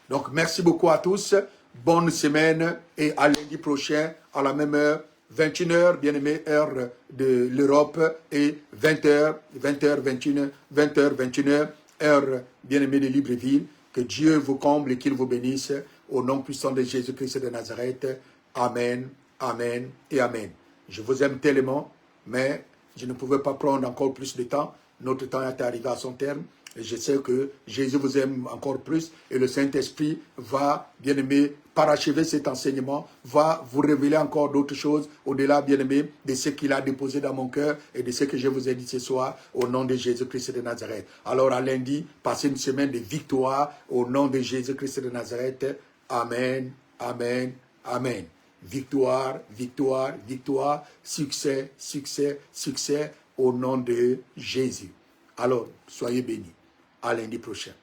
Donc, merci beaucoup à tous. Bonne semaine et à lundi prochain à la même heure, 21h, bien-aimé, heure de l'Europe, et 20h, 21h, heure, bien-aimé, de Libreville. Que Dieu vous comble et qu'il vous bénisse au nom puissant de Jésus-Christ de Nazareth. Amen, amen et amen. Je vous aime tellement, mais je ne pouvais pas prendre encore plus de temps. Notre temps est arrivé à son terme. Et je sais que Jésus vous aime encore plus et le Saint-Esprit va, bien-aimé, parachever cet enseignement, va vous révéler encore d'autres choses au-delà, bien-aimé, de ce qu'il a déposé dans mon cœur et de ce que je vous ai dit ce soir au nom de Jésus-Christ de Nazareth. Alors à lundi, passez une semaine de victoire au nom de Jésus-Christ de Nazareth. Amen, amen, amen. Victoire, victoire, victoire, succès, succès, succès, au nom de Jésus. Alors, soyez bénis. À lundi prochain.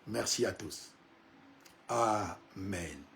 Merci à tous. Amen.